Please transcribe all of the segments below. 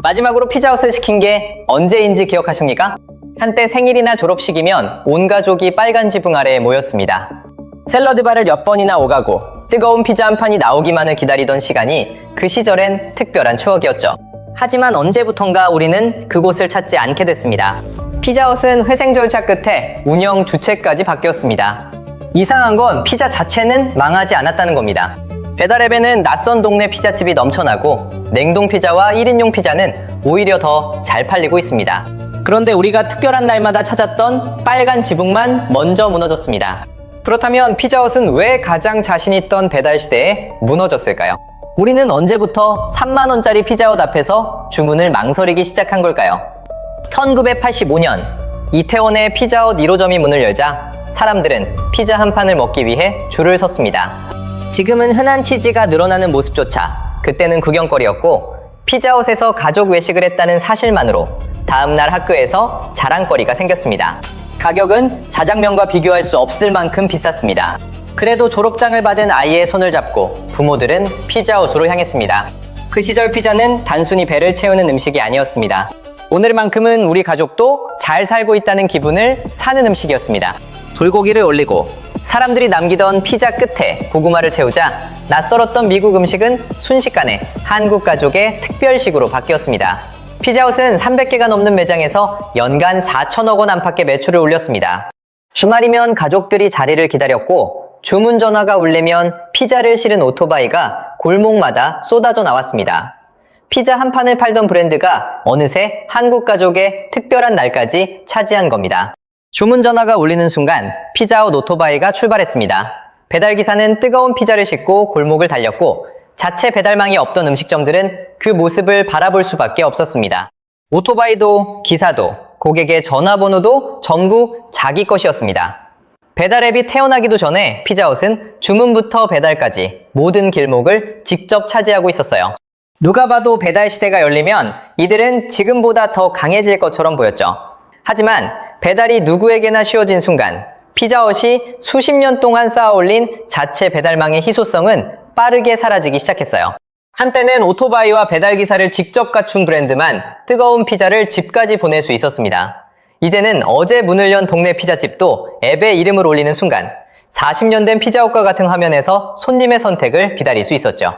마지막으로 피자헛을 시킨 게 언제인지 기억하십니까? 한때 생일이나 졸업식이면 온 가족이 빨간 지붕 아래에 모였습니다. 샐러드바를 몇 번이나 오가고 뜨거운 피자 한 판이 나오기만을 기다리던 시간이 그 시절엔 특별한 추억이었죠. 하지만 언제부턴가 우리는 그곳을 찾지 않게 됐습니다. 피자헛은 회생 절차 끝에 운영 주체까지 바뀌었습니다. 이상한 건 피자 자체는 망하지 않았다는 겁니다. 배달앱에는 낯선 동네 피자집이 넘쳐나고 냉동 피자와 1인용 피자는 오히려 더 잘 팔리고 있습니다. 그런데 우리가 특별한 날마다 찾았던 빨간 지붕만 먼저 무너졌습니다. 그렇다면 피자헛은 왜 가장 자신 있던 배달 시대에 무너졌을까요? 우리는 언제부터 3만 원짜리 피자헛 앞에서 주문을 망설이기 시작한 걸까요? 1985년 이태원의 피자헛 1호점이 문을 열자 사람들은 피자 한 판을 먹기 위해 줄을 섰습니다. 지금은 흔한 치즈가 늘어나는 모습조차 그때는 구경거리였고 피자헛에서 가족 외식을 했다는 사실만으로 다음날 학교에서 자랑거리가 생겼습니다. 가격은 자장면과 비교할 수 없을 만큼 비쌌습니다. 그래도 졸업장을 받은 아이의 손을 잡고 부모들은 피자헛으로 향했습니다. 그 시절 피자는 단순히 배를 채우는 음식이 아니었습니다. 오늘만큼은 우리 가족도 잘 살고 있다는 기분을 사는 음식이었습니다. 불고기를 올리고 사람들이 남기던 피자 끝에 고구마를 채우자 낯설었던 미국 음식은 순식간에 한국 가족의 특별식으로 바뀌었습니다. 피자헛은 300개가 넘는 매장에서 연간 4천억 원 안팎의 매출을 올렸습니다. 주말이면 가족들이 자리를 기다렸고 주문 전화가 울리면 피자를 실은 오토바이가 골목마다 쏟아져 나왔습니다. 피자 한 판을 팔던 브랜드가 어느새 한국 가족의 특별한 날까지 차지한 겁니다. 주문 전화가 울리는 순간 피자헛 오토바이가 출발했습니다. 배달기사는 뜨거운 피자를 싣고 골목을 달렸고 자체 배달망이 없던 음식점들은 그 모습을 바라볼 수밖에 없었습니다. 오토바이도 기사도 고객의 전화번호도 전부 자기 것이었습니다. 배달앱이 태어나기도 전에 피자헛은 주문부터 배달까지 모든 길목을 직접 차지하고 있었어요. 누가 봐도 배달 시대가 열리면 이들은 지금보다 더 강해질 것처럼 보였죠. 하지만 배달이 누구에게나 쉬워진 순간 피자헛이 수십 년 동안 쌓아올린 자체 배달망의 희소성은 빠르게 사라지기 시작했어요. 한때는 오토바이와 배달기사를 직접 갖춘 브랜드만 뜨거운 피자를 집까지 보낼 수 있었습니다. 이제는 어제 문을 연 동네 피자집도 앱에 이름을 올리는 순간 40년 된 피자헛과 같은 화면에서 손님의 선택을 기다릴 수 있었죠.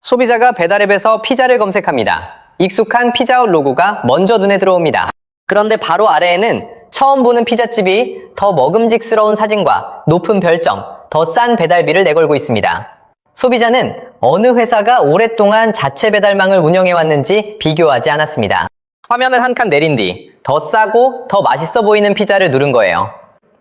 소비자가 배달앱에서 피자를 검색합니다. 익숙한 피자헛 로고가 먼저 눈에 들어옵니다. 그런데 바로 아래에는 처음 보는 피자집이 더 먹음직스러운 사진과 높은 별점, 더 싼 배달비를 내걸고 있습니다. 소비자는 어느 회사가 오랫동안 자체 배달망을 운영해왔는지 비교하지 않았습니다. 화면을 한 칸 내린 뒤 더 싸고 더 맛있어 보이는 피자를 누른 거예요.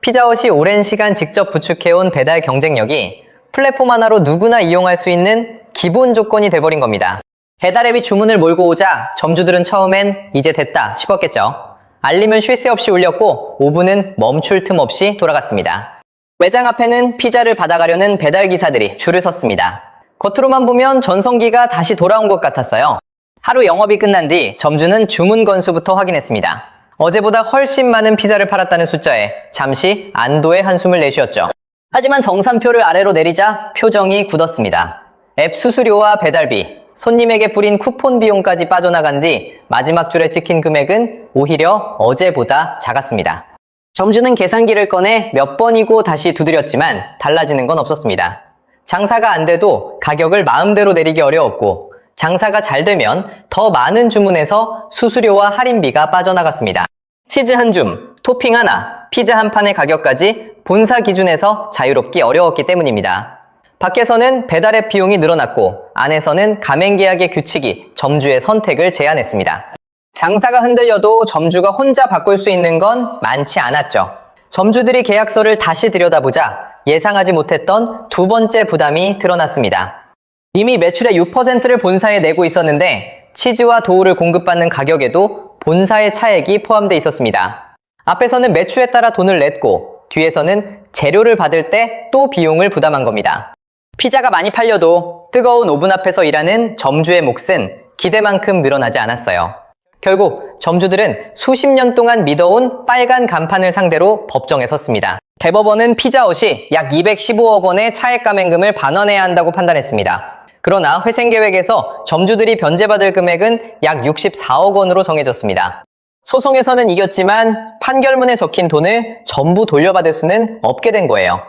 피자헛이 오랜 시간 직접 구축해온 배달 경쟁력이 플랫폼 하나로 누구나 이용할 수 있는 기본 조건이 돼버린 겁니다. 배달앱이 주문을 몰고 오자 점주들은 처음엔 이제 됐다 싶었겠죠. 알림은 쉴 새 없이 울렸고 5분은 멈출 틈 없이 돌아갔습니다. 매장 앞에는 피자를 받아가려는 배달기사들이 줄을 섰습니다. 겉으로만 보면 전성기가 다시 돌아온 것 같았어요. 하루 영업이 끝난 뒤 점주는 주문 건수부터 확인했습니다. 어제보다 훨씬 많은 피자를 팔았다는 숫자에 잠시 안도의 한숨을 내쉬었죠. 하지만 정산표를 아래로 내리자 표정이 굳었습니다. 앱 수수료와 배달비, 손님에게 뿌린 쿠폰 비용까지 빠져나간 뒤 마지막 줄에 찍힌 금액은 오히려 어제보다 작았습니다. 점주는 계산기를 꺼내 몇 번이고 다시 두드렸지만 달라지는 건 없었습니다. 장사가 안 돼도 가격을 마음대로 내리기 어려웠고 장사가 잘 되면 더 많은 주문에서 수수료와 할인비가 빠져나갔습니다. 치즈 한 줌, 토핑 하나, 피자 한 판의 가격까지 본사 기준에서 자유롭기 어려웠기 때문입니다. 밖에서는 배달앱 비용이 늘어났고 안에서는 가맹계약의 규칙이 점주의 선택을 제한했습니다. 장사가 흔들려도 점주가 혼자 바꿀 수 있는 건 많지 않았죠. 점주들이 계약서를 다시 들여다보자 예상하지 못했던 두 번째 부담이 드러났습니다. 이미 매출의 6%를 본사에 내고 있었는데 치즈와 도우를 공급받는 가격에도 본사의 차액이 포함되어 있었습니다. 앞에서는 매출에 따라 돈을 냈고 뒤에서는 재료를 받을 때 또 비용을 부담한 겁니다. 피자가 많이 팔려도 뜨거운 오븐 앞에서 일하는 점주의 몫은 기대만큼 늘어나지 않았어요. 결국 점주들은 수십 년 동안 믿어온 빨간 간판을 상대로 법정에 섰습니다. 대법원은 피자헛이 약 215억 원의 차액 감행금을 반환해야 한다고 판단했습니다. 그러나 회생 계획에서 점주들이 변제받을 금액은 약 64억 원으로 정해졌습니다. 소송에서는 이겼지만 판결문에 적힌 돈을 전부 돌려받을 수는 없게 된 거예요.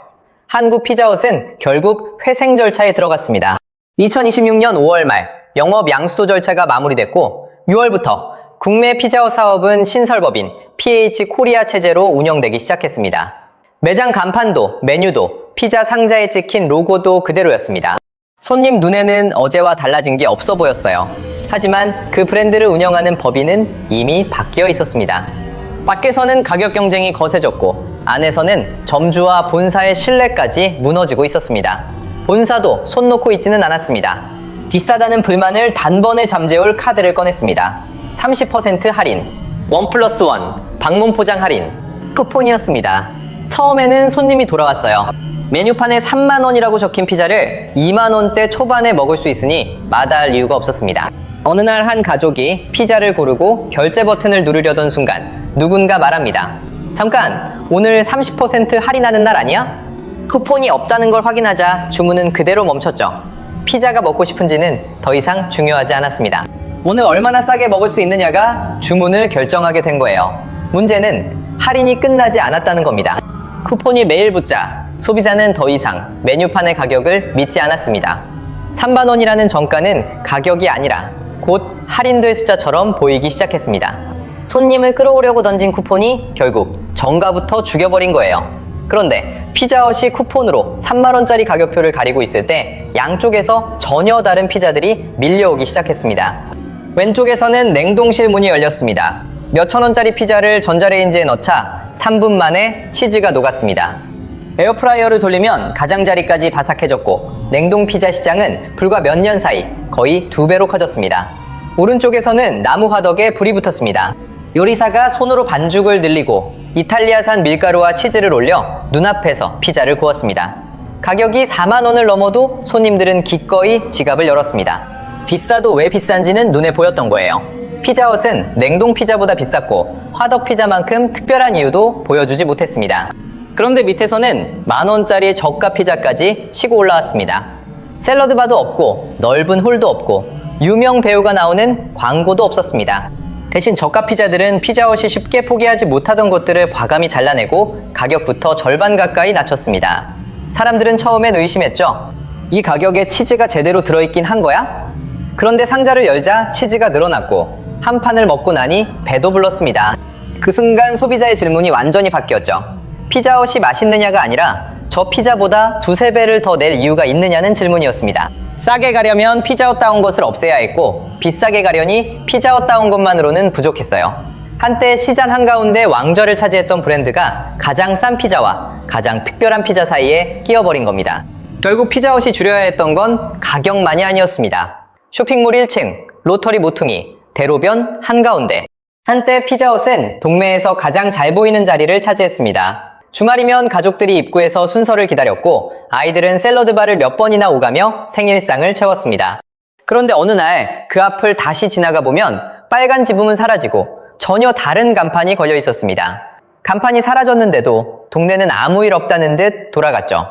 한국 피자헛은 결국 회생 절차에 들어갔습니다. 2026년 5월 말 영업 양수도 절차가 마무리됐고 6월부터 국내 피자헛 사업은 신설법인 PH 코리아 체제로 운영되기 시작했습니다. 매장 간판도 메뉴도 피자 상자에 찍힌 로고도 그대로였습니다. 손님 눈에는 어제와 달라진 게 없어 보였어요. 하지만 그 브랜드를 운영하는 법인은 이미 바뀌어 있었습니다. 밖에서는 가격 경쟁이 거세졌고 안에서는 점주와 본사의 신뢰까지 무너지고 있었습니다. 본사도 손 놓고 있지는 않았습니다. 비싸다는 불만을 단번에 잠재울 카드를 꺼냈습니다. 30% 할인, 1+1, 방문 포장 할인, 쿠폰이었습니다. 처음에는 손님이 돌아왔어요. 메뉴판에 3만 원이라고 적힌 피자를 2만 원대 초반에 먹을 수 있으니 마다할 이유가 없었습니다. 어느 날 한 가족이 피자를 고르고 결제 버튼을 누르려던 순간 누군가 말합니다. 잠깐, 오늘 30% 할인하는 날 아니야? 쿠폰이 없다는 걸 확인하자 주문은 그대로 멈췄죠. 피자가 먹고 싶은지는 더 이상 중요하지 않았습니다. 오늘 얼마나 싸게 먹을 수 있느냐가 주문을 결정하게 된 거예요. 문제는 할인이 끝나지 않았다는 겁니다. 쿠폰이 매일 붙자 소비자는 더 이상 메뉴판의 가격을 믿지 않았습니다. 3만 원이라는 정가는 가격이 아니라 곧 할인될 숫자처럼 보이기 시작했습니다. 손님을 끌어오려고 던진 쿠폰이 결국 정가부터 죽여버린 거예요. 그런데 피자헛이 쿠폰으로 3만 원짜리 가격표를 가리고 있을 때 양쪽에서 전혀 다른 피자들이 밀려오기 시작했습니다. 왼쪽에서는 냉동실 문이 열렸습니다. 몇천 원짜리 피자를 전자레인지에 넣자 3분 만에 치즈가 녹았습니다. 에어프라이어를 돌리면 가장자리까지 바삭해졌고 냉동 피자 시장은 불과 몇 년 사이 거의 2배로 커졌습니다. 오른쪽에서는 나무 화덕에 불이 붙었습니다. 요리사가 손으로 반죽을 늘리고 이탈리아산 밀가루와 치즈를 올려 눈앞에서 피자를 구웠습니다. 가격이 4만 원을 넘어도 손님들은 기꺼이 지갑을 열었습니다. 비싸도 왜 비싼지는 눈에 보였던 거예요. 피자헛은 냉동 피자보다 비쌌고 화덕 피자만큼 특별한 이유도 보여주지 못했습니다. 그런데 밑에서는 만 원짜리 저가 피자까지 치고 올라왔습니다. 샐러드 바도 없고 넓은 홀도 없고 유명 배우가 나오는 광고도 없었습니다. 대신 저가 피자들은 피자헛이 쉽게 포기하지 못하던 것들을 과감히 잘라내고 가격부터 절반 가까이 낮췄습니다. 사람들은 처음엔 의심했죠. 이 가격에 치즈가 제대로 들어있긴 한 거야? 그런데 상자를 열자 치즈가 늘어났고 한 판을 먹고 나니 배도 불렀습니다. 그 순간 소비자의 질문이 완전히 바뀌었죠. 피자헛이 맛있느냐가 아니라 저 피자보다 2~3배를 더 낼 이유가 있느냐는 질문이었습니다. 싸게 가려면 피자헛다운 것을 없애야 했고 비싸게 가려니 피자헛다운 것만으로는 부족했어요. 한때 시장 한가운데 왕좌를 차지했던 브랜드가 가장 싼 피자와 가장 특별한 피자 사이에 끼어버린 겁니다. 결국 피자헛이 줄여야 했던 건 가격만이 아니었습니다. 쇼핑몰 1층, 로터리 모퉁이, 대로변 한가운데. 한때 피자헛은 동네에서 가장 잘 보이는 자리를 차지했습니다. 주말이면 가족들이 입구에서 순서를 기다렸고 아이들은 샐러드바를 몇 번이나 오가며 생일상을 채웠습니다. 그런데 어느 날 그 앞을 다시 지나가 보면 빨간 지붕은 사라지고 전혀 다른 간판이 걸려 있었습니다. 간판이 사라졌는데도 동네는 아무 일 없다는 듯 돌아갔죠.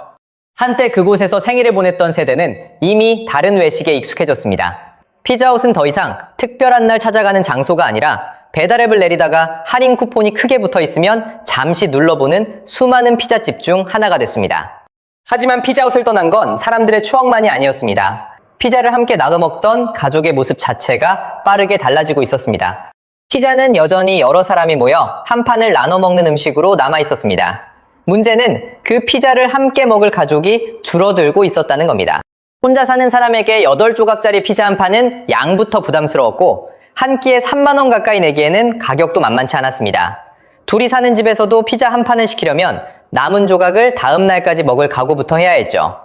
한때 그곳에서 생일을 보냈던 세대는 이미 다른 외식에 익숙해졌습니다. 피자헛은 더 이상 특별한 날 찾아가는 장소가 아니라 배달앱을 내리다가 할인 쿠폰이 크게 붙어 있으면 잠시 눌러보는 수많은 피자집 중 하나가 됐습니다. 하지만 피자헛을 떠난 건 사람들의 추억만이 아니었습니다. 피자를 함께 나눠 먹던 가족의 모습 자체가 빠르게 달라지고 있었습니다. 피자는 여전히 여러 사람이 모여 한 판을 나눠 먹는 음식으로 남아 있었습니다. 문제는 그 피자를 함께 먹을 가족이 줄어들고 있었다는 겁니다. 혼자 사는 사람에게 8조각짜리 피자 한 판은 양부터 부담스러웠고 한 끼에 3만 원 가까이 내기에는 가격도 만만치 않았습니다. 둘이 사는 집에서도 피자 한 판을 시키려면 남은 조각을 다음 날까지 먹을 각오부터 해야 했죠.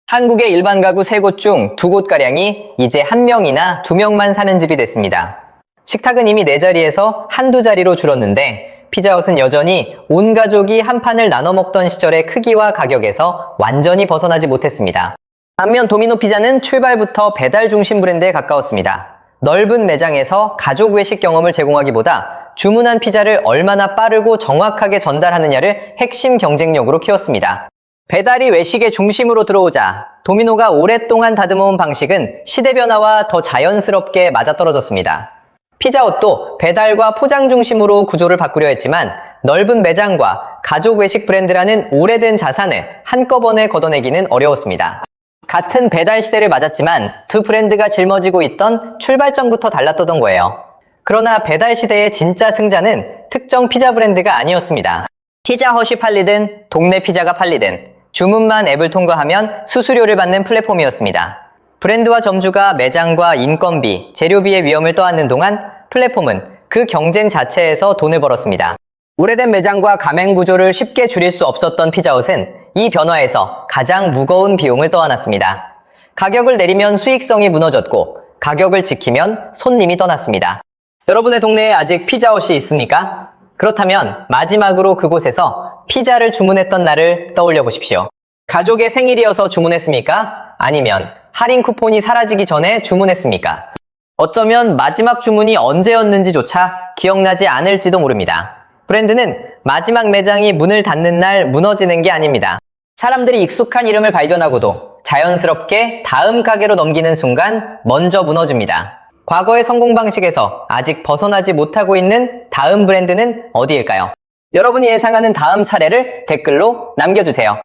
한국의 일반 가구 3곳 중 2곳가량이 이제 1명이나 2명만 사는 집이 됐습니다. 식탁은 이미 4자리에서 한두 자리로 줄었는데 피자헛은 여전히 온 가족이 한 판을 나눠 먹던 시절의 크기와 가격에서 완전히 벗어나지 못했습니다. 반면 도미노 피자는 출발부터 배달 중심 브랜드에 가까웠습니다. 넓은 매장에서 가족 외식 경험을 제공하기보다 주문한 피자를 얼마나 빠르고 정확하게 전달하느냐를 핵심 경쟁력으로 키웠습니다. 배달이 외식의 중심으로 들어오자 도미노가 오랫동안 다듬어온 방식은 시대 변화와 더 자연스럽게 맞아떨어졌습니다. 피자헛도 배달과 포장 중심으로 구조를 바꾸려 했지만 넓은 매장과 가족 외식 브랜드라는 오래된 자산을 한꺼번에 걷어내기는 어려웠습니다. 같은 배달 시대를 맞았지만 두 브랜드가 짊어지고 있던 출발점부터 달랐던 거예요. 그러나 배달 시대의 진짜 승자는 특정 피자 브랜드가 아니었습니다. 피자헛이 팔리든 동네 피자가 팔리든 주문만 앱을 통과하면 수수료를 받는 플랫폼이었습니다. 브랜드와 점주가 매장과 인건비, 재료비의 위험을 떠안는 동안 플랫폼은 그 경쟁 자체에서 돈을 벌었습니다. 오래된 매장과 가맹 구조를 쉽게 줄일 수 없었던 피자헛은 이 변화에서 가장 무거운 비용을 떠안았습니다. 가격을 내리면 수익성이 무너졌고 가격을 지키면 손님이 떠났습니다. 여러분의 동네에 아직 피자헛이 있습니까? 그렇다면 마지막으로 그곳에서 피자를 주문했던 날을 떠올려 보십시오. 가족의 생일이어서 주문했습니까? 아니면 할인 쿠폰이 사라지기 전에 주문했습니까? 어쩌면 마지막 주문이 언제였는지조차 기억나지 않을지도 모릅니다. 브랜드는 마지막 매장이 문을 닫는 날 무너지는 게 아닙니다. 사람들이 익숙한 이름을 발견하고도 자연스럽게 다음 가게로 넘기는 순간 먼저 무너집니다. 과거의 성공 방식에서 아직 벗어나지 못하고 있는 다음 브랜드는 어디일까요? 여러분이 예상하는 다음 차례를 댓글로 남겨주세요.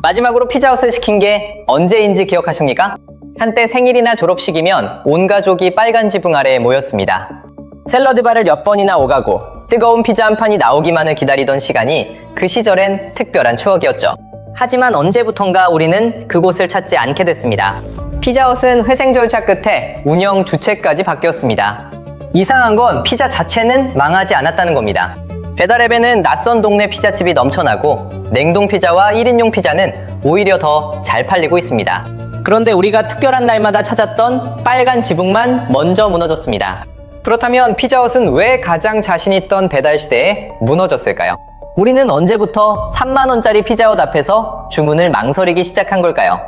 마지막으로 피자헛을 시킨 게 언제인지 기억하십니까? 한때 생일이나 졸업식이면 온 가족이 빨간 지붕 아래에 모였습니다. 샐러드바를 몇 번이나 오가고 뜨거운 피자 한 판이 나오기만을 기다리던 시간이 그 시절엔 특별한 추억이었죠. 하지만 언제부턴가 우리는 그곳을 찾지 않게 됐습니다. 피자헛은 회생 절차 끝에 운영 주체까지 바뀌었습니다. 이상한 건 피자 자체는 망하지 않았다는 겁니다. 배달앱에는 낯선 동네 피자집이 넘쳐나고 냉동 피자와 1인용 피자는 오히려 더 잘 팔리고 있습니다. 그런데 우리가 특별한 날마다 찾았던 빨간 지붕만 먼저 무너졌습니다. 그렇다면 피자헛은 왜 가장 자신 있던 배달 시대에 무너졌을까요? 우리는 언제부터 3만 원짜리 피자헛 앞에서 주문을 망설이기 시작한 걸까요?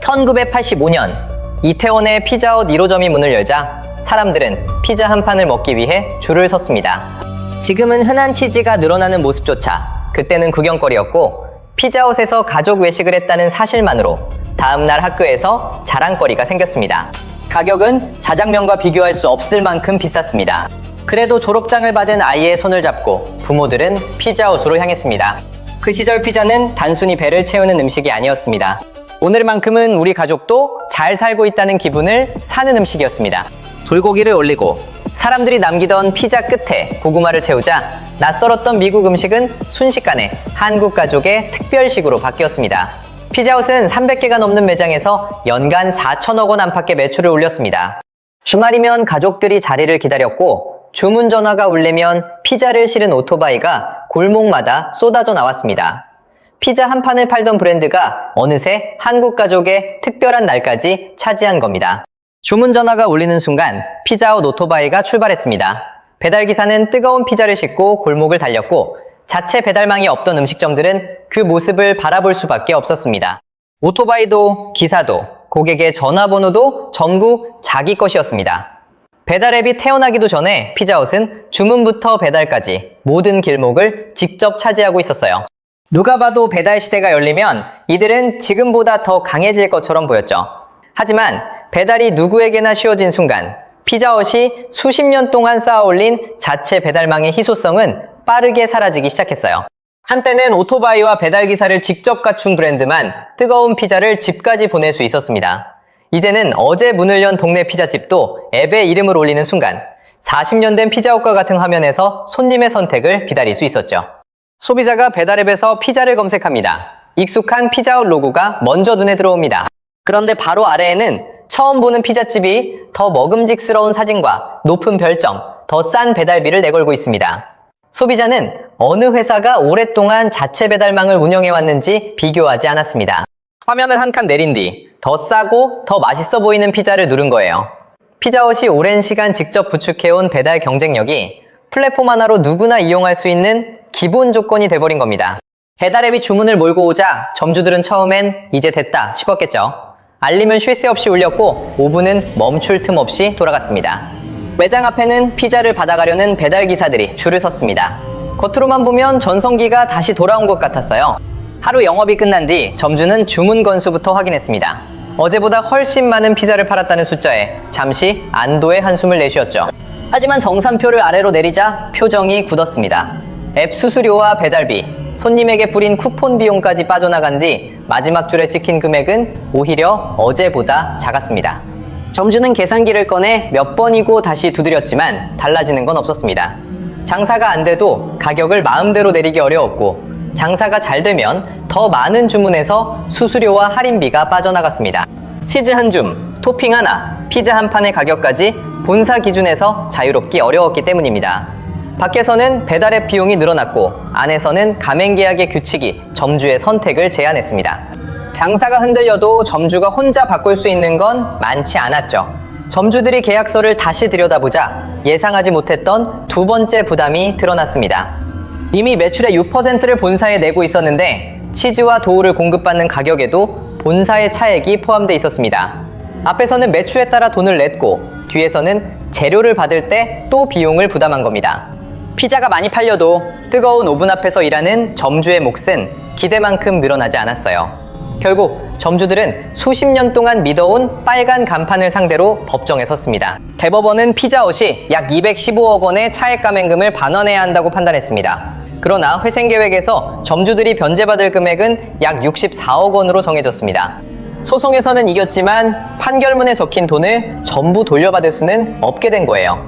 1985년 이태원의 피자헛 1호점이 문을 열자 사람들은 피자 한 판을 먹기 위해 줄을 섰습니다. 지금은 흔한 치즈가 늘어나는 모습조차 그때는 구경거리였고 피자헛에서 가족 외식을 했다는 사실만으로 다음날 학교에서 자랑거리가 생겼습니다. 가격은 자장면과 비교할 수 없을 만큼 비쌌습니다. 그래도 졸업장을 받은 아이의 손을 잡고 부모들은 피자헛으로 향했습니다. 그 시절 피자는 단순히 배를 채우는 음식이 아니었습니다. 오늘만큼은 우리 가족도 잘 살고 있다는 기분을 사는 음식이었습니다. 불고기를 올리고 사람들이 남기던 피자 끝에 고구마를 채우자 낯설었던 미국 음식은 순식간에 한국 가족의 특별식으로 바뀌었습니다. 피자헛은 300개가 넘는 매장에서 연간 4천억 원 안팎의 매출을 올렸습니다. 주말이면 가족들이 자리를 기다렸고 주문 전화가 울리면 피자를 실은 오토바이가 골목마다 쏟아져 나왔습니다. 피자 한 판을 팔던 브랜드가 어느새 한국 가족의 특별한 날까지 차지한 겁니다. 주문 전화가 울리는 순간 피자헛 오토바이가 출발했습니다. 배달기사는 뜨거운 피자를 싣고 골목을 달렸고 자체 배달망이 없던 음식점들은 그 모습을 바라볼 수밖에 없었습니다. 오토바이도 기사도 고객의 전화번호도 전부 자기 것이었습니다. 배달앱이 태어나기도 전에 피자헛은 주문부터 배달까지 모든 길목을 직접 차지하고 있었어요. 누가 봐도 배달 시대가 열리면 이들은 지금보다 더 강해질 것처럼 보였죠. 하지만 배달이 누구에게나 쉬워진 순간 피자헛이 수십 년 동안 쌓아올린 자체 배달망의 희소성은 빠르게 사라지기 시작했어요. 한때는 오토바이와 배달기사를 직접 갖춘 브랜드만 뜨거운 피자를 집까지 보낼 수 있었습니다. 이제는 어제 문을 연 동네 피자집도 앱에 이름을 올리는 순간 40년 된 피자헛과 같은 화면에서 손님의 선택을 기다릴 수 있었죠. 소비자가 배달앱에서 피자를 검색합니다. 익숙한 피자헛 로고가 먼저 눈에 들어옵니다. 그런데 바로 아래에는 처음 보는 피자집이 더 먹음직스러운 사진과 높은 별점, 더 싼 배달비를 내걸고 있습니다. 소비자는 어느 회사가 오랫동안 자체 배달망을 운영해왔는지 비교하지 않았습니다. 화면을 한 칸 내린 뒤 더 싸고 더 맛있어 보이는 피자를 누른 거예요. 피자헛이 오랜 시간 직접 구축해온 배달 경쟁력이 플랫폼 하나로 누구나 이용할 수 있는 기본 조건이 돼버린 겁니다. 배달앱이 주문을 몰고 오자 점주들은 처음엔 이제 됐다 싶었겠죠. 알림은 쉴 새 없이 울렸고 5분은 멈출 틈 없이 돌아갔습니다. 매장 앞에는 피자를 받아가려는 배달기사들이 줄을 섰습니다. 겉으로만 보면 전성기가 다시 돌아온 것 같았어요. 하루 영업이 끝난 뒤 점주는 주문 건수부터 확인했습니다. 어제보다 훨씬 많은 피자를 팔았다는 숫자에 잠시 안도의 한숨을 내쉬었죠. 하지만 정산표를 아래로 내리자 표정이 굳었습니다. 앱 수수료와 배달비, 손님에게 뿌린 쿠폰 비용까지 빠져나간 뒤 마지막 줄에 찍힌 금액은 오히려 어제보다 작았습니다. 점주는 계산기를 꺼내 몇 번이고 다시 두드렸지만 달라지는 건 없었습니다. 장사가 안 돼도 가격을 마음대로 내리기 어려웠고 장사가 잘 되면 더 많은 주문에서 수수료와 할인비가 빠져나갔습니다. 치즈 한 줌, 토핑 하나, 피자 한 판의 가격까지 본사 기준에서 자유롭기 어려웠기 때문입니다. 밖에서는 배달앱 비용이 늘어났고 안에서는 가맹계약의 규칙이 점주의 선택을 제한했습니다. 장사가 흔들려도 점주가 혼자 바꿀 수 있는 건 많지 않았죠. 점주들이 계약서를 다시 들여다보자 예상하지 못했던 두 번째 부담이 드러났습니다. 이미 매출의 6%를 본사에 내고 있었는데 치즈와 도우를 공급받는 가격에도 본사의 차액이 포함되어 있었습니다. 앞에서는 매출에 따라 돈을 냈고 뒤에서는 재료를 받을 때 또 비용을 부담한 겁니다. 피자가 많이 팔려도 뜨거운 오븐 앞에서 일하는 점주의 몫은 기대만큼 늘어나지 않았어요. 결국 점주들은 수십 년 동안 믿어온 빨간 간판을 상대로 법정에 섰습니다. 대법원은 피자헛이 약 215억 원의 차액 감액금을 반환해야 한다고 판단했습니다. 그러나 회생계획에서 점주들이 변제받을 금액은 약 64억 원으로 정해졌습니다. 소송에서는 이겼지만 판결문에 적힌 돈을 전부 돌려받을 수는 없게 된 거예요.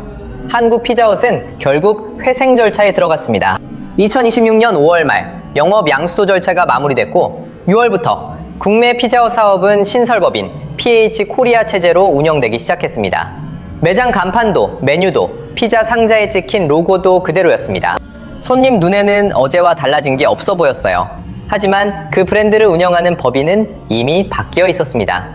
한국 피자헛은 결국 회생 절차에 들어갔습니다. 2026년 5월 말 영업 양수도 절차가 마무리됐고 6월부터 국내 피자헛 사업은 신설법인 PH 코리아 체제로 운영되기 시작했습니다. 매장 간판도 메뉴도 피자 상자에 찍힌 로고도 그대로였습니다. 손님 눈에는 어제와 달라진 게 없어 보였어요. 하지만 그 브랜드를 운영하는 법인은 이미 바뀌어 있었습니다.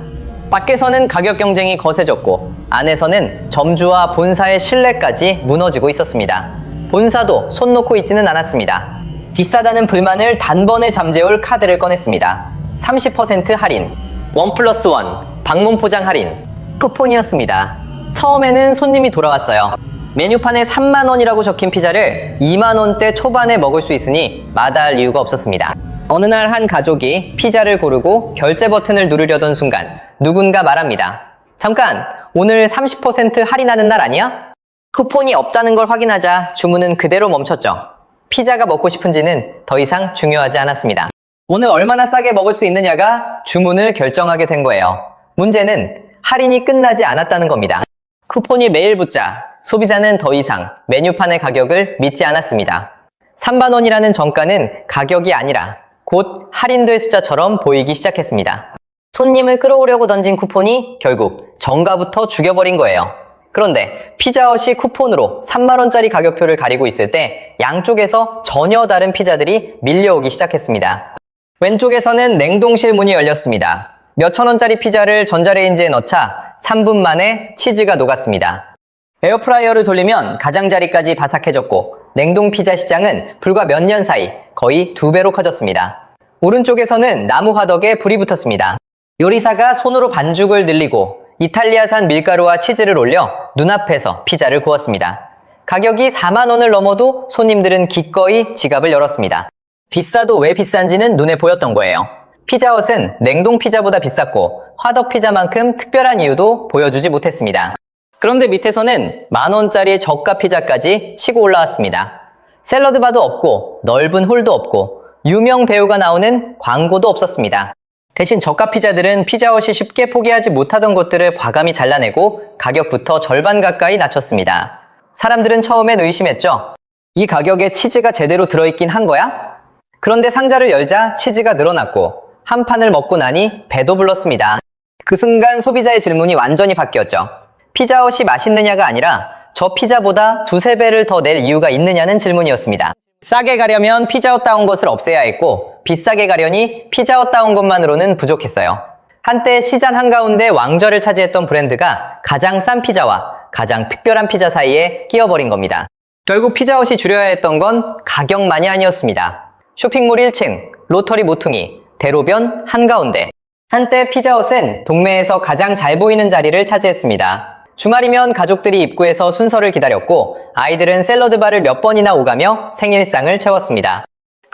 밖에서는 가격 경쟁이 거세졌고 안에서는 점주와 본사의 신뢰까지 무너지고 있었습니다. 본사도 손 놓고 있지는 않았습니다. 비싸다는 불만을 단번에 잠재울 카드를 꺼냈습니다. 30% 할인, 1+1, 방문 포장 할인, 쿠폰이었습니다. 처음에는 손님이 돌아왔어요. 메뉴판에 3만 원이라고 적힌 피자를 2만 원대 초반에 먹을 수 있으니 마다할 이유가 없었습니다. 어느 날 한 가족이 피자를 고르고 결제 버튼을 누르려던 순간 누군가 말합니다. 잠깐, 오늘 30% 할인하는 날 아니야? 쿠폰이 없다는 걸 확인하자 주문은 그대로 멈췄죠. 피자가 먹고 싶은지는 더 이상 중요하지 않았습니다. 오늘 얼마나 싸게 먹을 수 있느냐가 주문을 결정하게 된 거예요. 문제는 할인이 끝나지 않았다는 겁니다. 쿠폰이 매일 붙자 소비자는 더 이상 메뉴판의 가격을 믿지 않았습니다. 3만 원이라는 정가는 가격이 아니라 곧 할인될 숫자처럼 보이기 시작했습니다. 손님을 끌어오려고 던진 쿠폰이 결국 정가부터 죽여버린 거예요. 그런데 피자헛이 쿠폰으로 3만 원짜리 가격표를 가리고 있을 때 양쪽에서 전혀 다른 피자들이 밀려오기 시작했습니다. 왼쪽에서는 냉동실 문이 열렸습니다. 몇천 원짜리 피자를 전자레인지에 넣자 3분 만에 치즈가 녹았습니다. 에어프라이어를 돌리면 가장자리까지 바삭해졌고 냉동 피자 시장은 불과 몇 년 사이 거의 2배로 커졌습니다. 오른쪽에서는 나무 화덕에 불이 붙었습니다. 요리사가 손으로 반죽을 늘리고 이탈리아산 밀가루와 치즈를 올려 눈앞에서 피자를 구웠습니다. 가격이 4만 원을 넘어도 손님들은 기꺼이 지갑을 열었습니다. 비싸도 왜 비싼지는 눈에 보였던 거예요. 피자헛은 냉동 피자보다 비쌌고 화덕 피자만큼 특별한 이유도 보여주지 못했습니다. 그런데 밑에서는 만 원짜리 저가 피자까지 치고 올라왔습니다. 샐러드 바도 없고 넓은 홀도 없고 유명 배우가 나오는 광고도 없었습니다. 대신 저가 피자들은 피자헛이 쉽게 포기하지 못하던 것들을 과감히 잘라내고 가격부터 절반 가까이 낮췄습니다. 사람들은 처음엔 의심했죠. 이 가격에 치즈가 제대로 들어있긴 한 거야? 그런데 상자를 열자 치즈가 늘어났고 한 판을 먹고 나니 배도 불렀습니다. 그 순간 소비자의 질문이 완전히 바뀌었죠. 피자헛이 맛있느냐가 아니라 저 피자보다 2~3배를 더 낼 이유가 있느냐는 질문이었습니다. 싸게 가려면 피자헛다운 것을 없애야 했고 비싸게 가려니 피자헛다운 것만으로는 부족했어요. 한때 시장 한가운데 왕좌를 차지했던 브랜드가 가장 싼 피자와 가장 특별한 피자 사이에 끼어버린 겁니다. 결국 피자헛이 줄여야 했던 건 가격만이 아니었습니다. 쇼핑몰 1층, 로터리 모퉁이, 대로변 한가운데. 한때 피자헛은 동네에서 가장 잘 보이는 자리를 차지했습니다. 주말이면 가족들이 입구에서 순서를 기다렸고 아이들은 샐러드 바를 몇 번이나 오가며 생일상을 채웠습니다.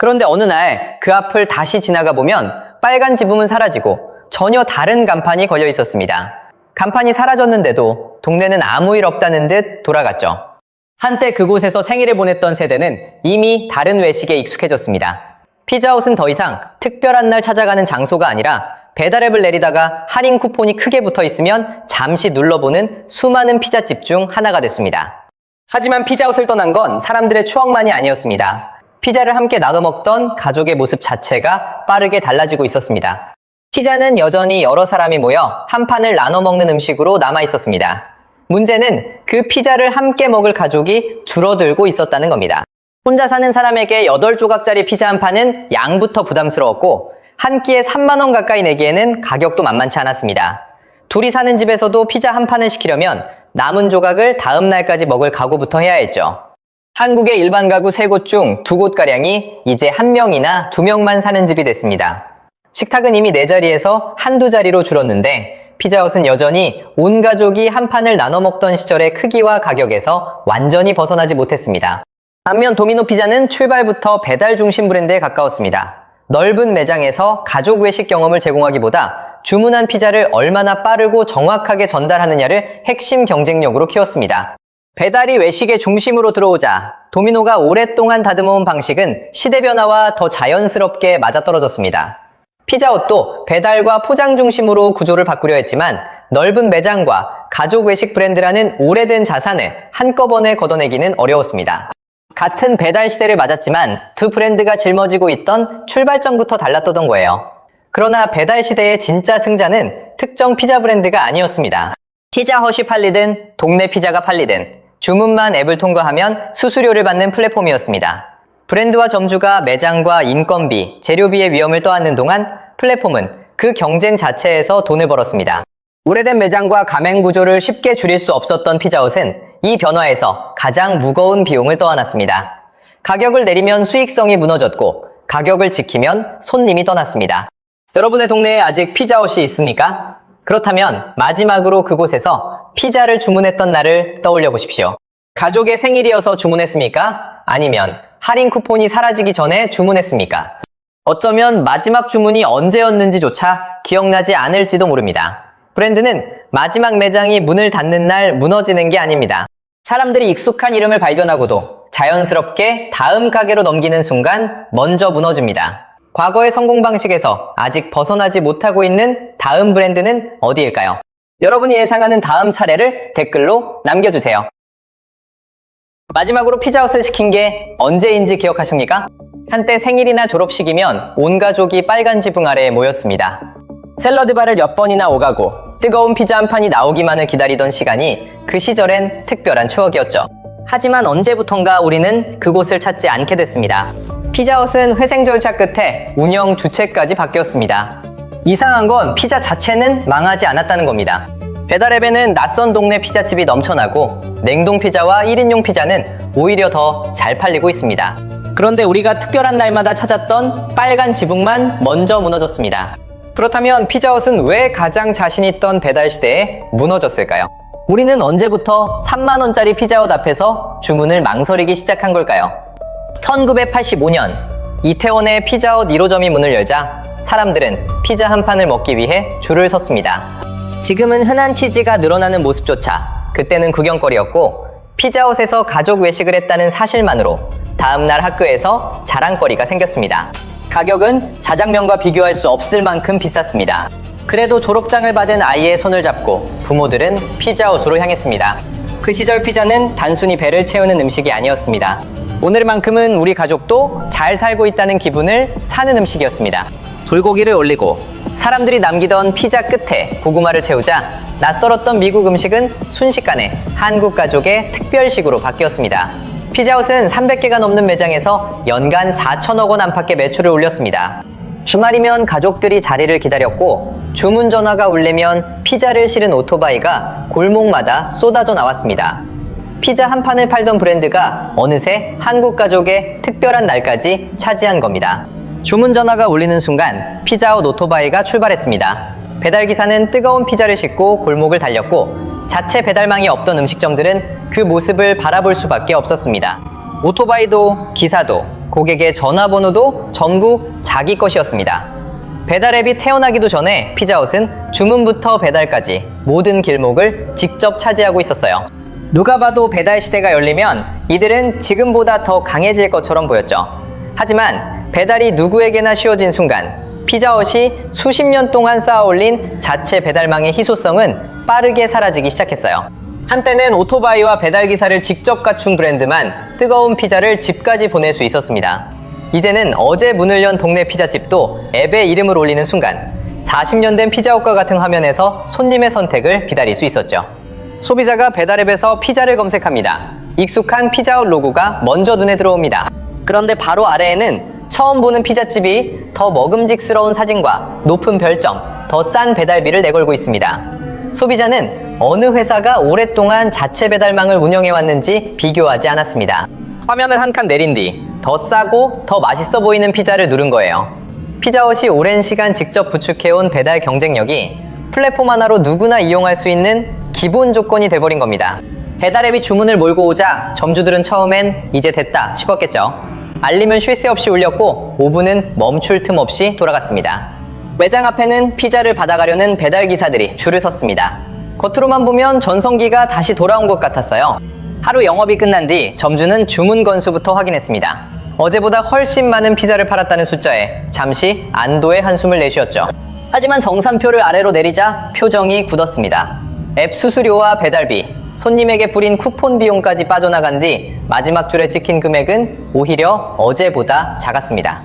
그런데 어느 날 그 앞을 다시 지나가 보면 빨간 지붕은 사라지고 전혀 다른 간판이 걸려 있었습니다. 간판이 사라졌는데도 동네는 아무 일 없다는 듯 돌아갔죠. 한때 그곳에서 생일을 보냈던 세대는 이미 다른 외식에 익숙해졌습니다. 피자헛은 더 이상 특별한 날 찾아가는 장소가 아니라 배달앱을 내리다가 할인 쿠폰이 크게 붙어 있으면 잠시 눌러보는 수많은 피자집 중 하나가 됐습니다. 하지만 피자헛을 떠난 건 사람들의 추억만이 아니었습니다. 피자를 함께 나눠 먹던 가족의 모습 자체가 빠르게 달라지고 있었습니다. 피자는 여전히 여러 사람이 모여 한 판을 나눠 먹는 음식으로 남아 있었습니다. 문제는 그 피자를 함께 먹을 가족이 줄어들고 있었다는 겁니다. 혼자 사는 사람에게 8조각짜리 피자 한 판은 양부터 부담스러웠고 한 끼에 3만 원 가까이 내기에는 가격도 만만치 않았습니다. 둘이 사는 집에서도 피자 한 판을 시키려면 남은 조각을 다음 날까지 먹을 각오부터 해야 했죠. 한국의 일반 가구 3곳 중 2곳가량이 이제 1명이나 2명만 사는 집이 됐습니다. 식탁은 이미 4자리에서 한두 자리로 줄었는데 피자헛은 여전히 온 가족이 한 판을 나눠 먹던 시절의 크기와 가격에서 완전히 벗어나지 못했습니다. 반면 도미노 피자는 출발부터 배달 중심 브랜드에 가까웠습니다. 넓은 매장에서 가족 외식 경험을 제공하기보다 주문한 피자를 얼마나 빠르고 정확하게 전달하느냐를 핵심 경쟁력으로 키웠습니다. 배달이 외식의 중심으로 들어오자 도미노가 오랫동안 다듬어온 방식은 시대 변화와 더 자연스럽게 맞아떨어졌습니다. 피자헛도 배달과 포장 중심으로 구조를 바꾸려 했지만 넓은 매장과 가족 외식 브랜드라는 오래된 자산을 한꺼번에 걷어내기는 어려웠습니다. 같은 배달 시대를 맞았지만 두 브랜드가 짊어지고 있던 출발점부터 달랐던 거예요. 그러나 배달 시대의 진짜 승자는 특정 피자 브랜드가 아니었습니다. 피자헛이 팔리든 동네 피자가 팔리든 주문만 앱을 통과하면 수수료를 받는 플랫폼이었습니다. 브랜드와 점주가 매장과 인건비, 재료비의 위험을 떠안는 동안 플랫폼은 그 경쟁 자체에서 돈을 벌었습니다. 오래된 매장과 가맹 구조를 쉽게 줄일 수 없었던 피자헛은 이 변화에서 가장 무거운 비용을 떠안았습니다. 가격을 내리면 수익성이 무너졌고 가격을 지키면 손님이 떠났습니다. 여러분의 동네에 아직 피자헛이 있습니까? 그렇다면 마지막으로 그곳에서 피자를 주문했던 날을 떠올려 보십시오. 가족의 생일이어서 주문했습니까? 아니면 할인 쿠폰이 사라지기 전에 주문했습니까? 어쩌면 마지막 주문이 언제였는지조차 기억나지 않을지도 모릅니다. 브랜드는 마지막 매장이 문을 닫는 날 무너지는 게 아닙니다. 사람들이 익숙한 이름을 발견하고도 자연스럽게 다음 가게로 넘기는 순간 먼저 무너집니다. 과거의 성공 방식에서 아직 벗어나지 못하고 있는 다음 브랜드는 어디일까요? 여러분이 예상하는 다음 사례를 댓글로 남겨주세요. 마지막으로 피자헛을 시킨 게 언제인지 기억하십니까? 한때 생일이나 졸업식이면 온 가족이 빨간 지붕 아래에 모였습니다. 샐러드바를 몇 번이나 오가고 뜨거운 피자 한 판이 나오기만을 기다리던 시간이 그 시절엔 특별한 추억이었죠. 하지만 언제부턴가 우리는 그곳을 찾지 않게 됐습니다. 피자헛은 회생 절차 끝에 운영 주체까지 바뀌었습니다. 이상한 건 피자 자체는 망하지 않았다는 겁니다. 배달앱에는 낯선 동네 피자집이 넘쳐나고 냉동 피자와 1인용 피자는 오히려 더 잘 팔리고 있습니다. 그런데 우리가 특별한 날마다 찾았던 빨간 지붕만 먼저 무너졌습니다. 그렇다면 피자헛은 왜 가장 자신 있던 배달 시대에 무너졌을까요? 우리는 언제부터 3만 원짜리 피자헛 앞에서 주문을 망설이기 시작한 걸까요? 1985년 이태원의 피자헛 1호점이 문을 열자 사람들은 피자 한 판을 먹기 위해 줄을 섰습니다. 지금은 흔한 치즈가 늘어나는 모습조차 그때는 구경거리였고 피자헛에서 가족 외식을 했다는 사실만으로 다음날 학교에서 자랑거리가 생겼습니다. 가격은 자장면과 비교할 수 없을 만큼 비쌌습니다. 그래도 졸업장을 받은 아이의 손을 잡고 부모들은 피자헛으로 향했습니다. 그 시절 피자는 단순히 배를 채우는 음식이 아니었습니다. 오늘만큼은 우리 가족도 잘 살고 있다는 기분을 사는 음식이었습니다. 불고기를 올리고 사람들이 남기던 피자 끝에 고구마를 채우자 낯설었던 미국 음식은 순식간에 한국 가족의 특별식으로 바뀌었습니다. 피자헛은 300개가 넘는 매장에서 연간 4천억 원 안팎의 매출을 올렸습니다. 주말이면 가족들이 자리를 기다렸고 주문 전화가 울리면 피자를 실은 오토바이가 골목마다 쏟아져 나왔습니다. 피자 한 판을 팔던 브랜드가 어느새 한국 가족의 특별한 날까지 차지한 겁니다. 주문 전화가 울리는 순간 피자헛 오토바이가 출발했습니다. 배달기사는 뜨거운 피자를 싣고 골목을 달렸고 자체 배달망이 없던 음식점들은 그 모습을 바라볼 수밖에 없었습니다. 오토바이도 기사도 고객의 전화번호도 전부 자기 것이었습니다. 배달 앱이 태어나기도 전에 피자헛은 주문부터 배달까지 모든 길목을 직접 차지하고 있었어요. 누가 봐도 배달 시대가 열리면 이들은 지금보다 더 강해질 것처럼 보였죠. 하지만 배달이 누구에게나 쉬워진 순간 피자헛이 수십 년 동안 쌓아올린 자체 배달망의 희소성은 빠르게 사라지기 시작했어요. 한때는 오토바이와 배달기사를 직접 갖춘 브랜드만 뜨거운 피자를 집까지 보낼 수 있었습니다. 이제는 어제 문을 연 동네 피자집도 앱에 이름을 올리는 순간 40년 된 피자헛과 같은 화면에서 손님의 선택을 기다릴 수 있었죠. 소비자가 배달앱에서 피자를 검색합니다. 익숙한 피자헛 로고가 먼저 눈에 들어옵니다. 그런데 바로 아래에는 처음 보는 피자집이 더 먹음직스러운 사진과 높은 별점, 더 싼 배달비를 내걸고 있습니다. 소비자는 어느 회사가 오랫동안 자체 배달망을 운영해왔는지 비교하지 않았습니다. 화면을 한 칸 내린 뒤 더 싸고 더 맛있어 보이는 피자를 누른 거예요. 피자헛이 오랜 시간 직접 구축해온 배달 경쟁력이 플랫폼 하나로 누구나 이용할 수 있는 기본 조건이 돼버린 겁니다. 배달앱이 주문을 몰고 오자 점주들은 처음엔 이제 됐다 싶었겠죠. 알림은 쉴 새 없이 울렸고 오븐은 멈출 틈 없이 돌아갔습니다. 매장 앞에는 피자를 받아가려는 배달기사들이 줄을 섰습니다. 겉으로만 보면 전성기가 다시 돌아온 것 같았어요. 하루 영업이 끝난 뒤 점주는 주문 건수부터 확인했습니다. 어제보다 훨씬 많은 피자를 팔았다는 숫자에 잠시 안도의 한숨을 내쉬었죠. 하지만 정산표를 아래로 내리자 표정이 굳었습니다. 앱 수수료와 배달비, 손님에게 뿌린 쿠폰 비용까지 빠져나간 뒤 마지막 줄에 찍힌 금액은 오히려 어제보다 작았습니다.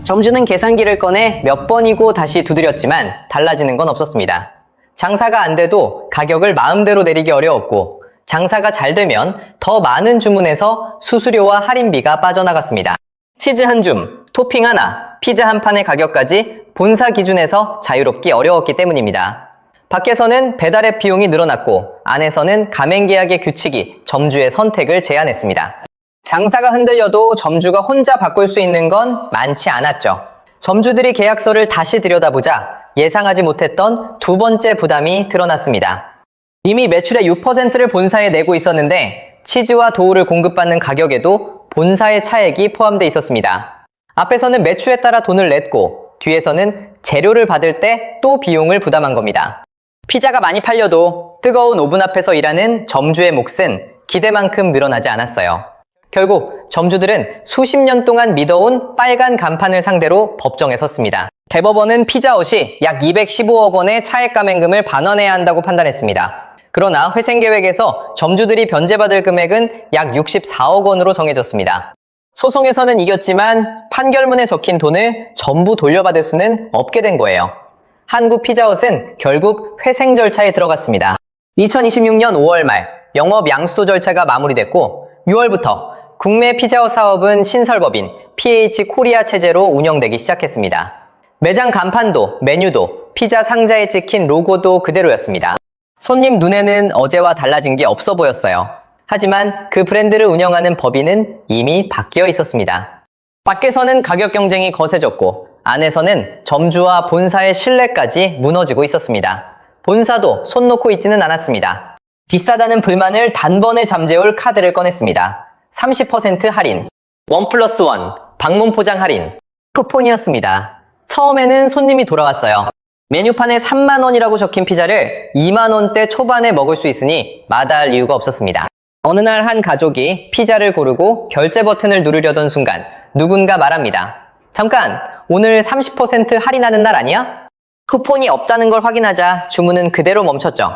점주는 계산기를 꺼내 몇 번이고 다시 두드렸지만 달라지는 건 없었습니다. 장사가 안 돼도 가격을 마음대로 내리기 어려웠고 장사가 잘 되면 더 많은 주문에서 수수료와 할인비가 빠져나갔습니다. 치즈 한 줌, 토핑 하나, 피자 한 판의 가격까지 본사 기준에서 자유롭기 어려웠기 때문입니다. 밖에서는 배달앱 비용이 늘어났고 안에서는 가맹계약의 규칙이 점주의 선택을 제한했습니다. 장사가 흔들려도 점주가 혼자 바꿀 수 있는 건 많지 않았죠. 점주들이 계약서를 다시 들여다보자 예상하지 못했던 두 번째 부담이 드러났습니다. 이미 매출의 6%를 본사에 내고 있었는데 치즈와 도우를 공급받는 가격에도 본사의 차액이 포함되어 있었습니다. 앞에서는 매출에 따라 돈을 냈고 뒤에서는 재료를 받을 때 또 비용을 부담한 겁니다. 피자가 많이 팔려도 뜨거운 오븐 앞에서 일하는 점주의 몫은 기대만큼 늘어나지 않았어요. 결국 점주들은 수십 년 동안 믿어온 빨간 간판을 상대로 법정에 섰습니다. 대법원은 피자헛이 약 215억 원의 차액 감액금을 반환해야 한다고 판단했습니다. 그러나 회생계획에서 점주들이 변제받을 금액은 약 64억 원으로 정해졌습니다. 소송에서는 이겼지만 판결문에 적힌 돈을 전부 돌려받을 수는 없게 된 거예요. 한국 피자헛은 결국 회생 절차에 들어갔습니다. 2026년 5월 말 영업 양수도 절차가 마무리됐고 6월부터 국내 피자헛 사업은 신설법인 PH 코리아 체제로 운영되기 시작했습니다. 매장 간판도 메뉴도 피자 상자에 찍힌 로고도 그대로였습니다. 손님 눈에는 어제와 달라진 게 없어 보였어요. 하지만 그 브랜드를 운영하는 법인은 이미 바뀌어 있었습니다. 밖에서는 가격 경쟁이 거세졌고 안에서는 점주와 본사의 신뢰까지 무너지고 있었습니다. 본사도 손 놓고 있지는 않았습니다. 비싸다는 불만을 단번에 잠재울 카드를 꺼냈습니다. 30% 할인, 1+1, 방문 포장 할인, 쿠폰이었습니다. 처음에는 손님이 돌아왔어요. 메뉴판에 3만 원이라고 적힌 피자를 2만 원대 초반에 먹을 수 있으니 마다할 이유가 없었습니다. 어느 날 한 가족이 피자를 고르고 결제 버튼을 누르려던 순간 누군가 말합니다. 잠깐, 오늘 30% 할인하는 날 아니야? 쿠폰이 없다는 걸 확인하자 주문은 그대로 멈췄죠.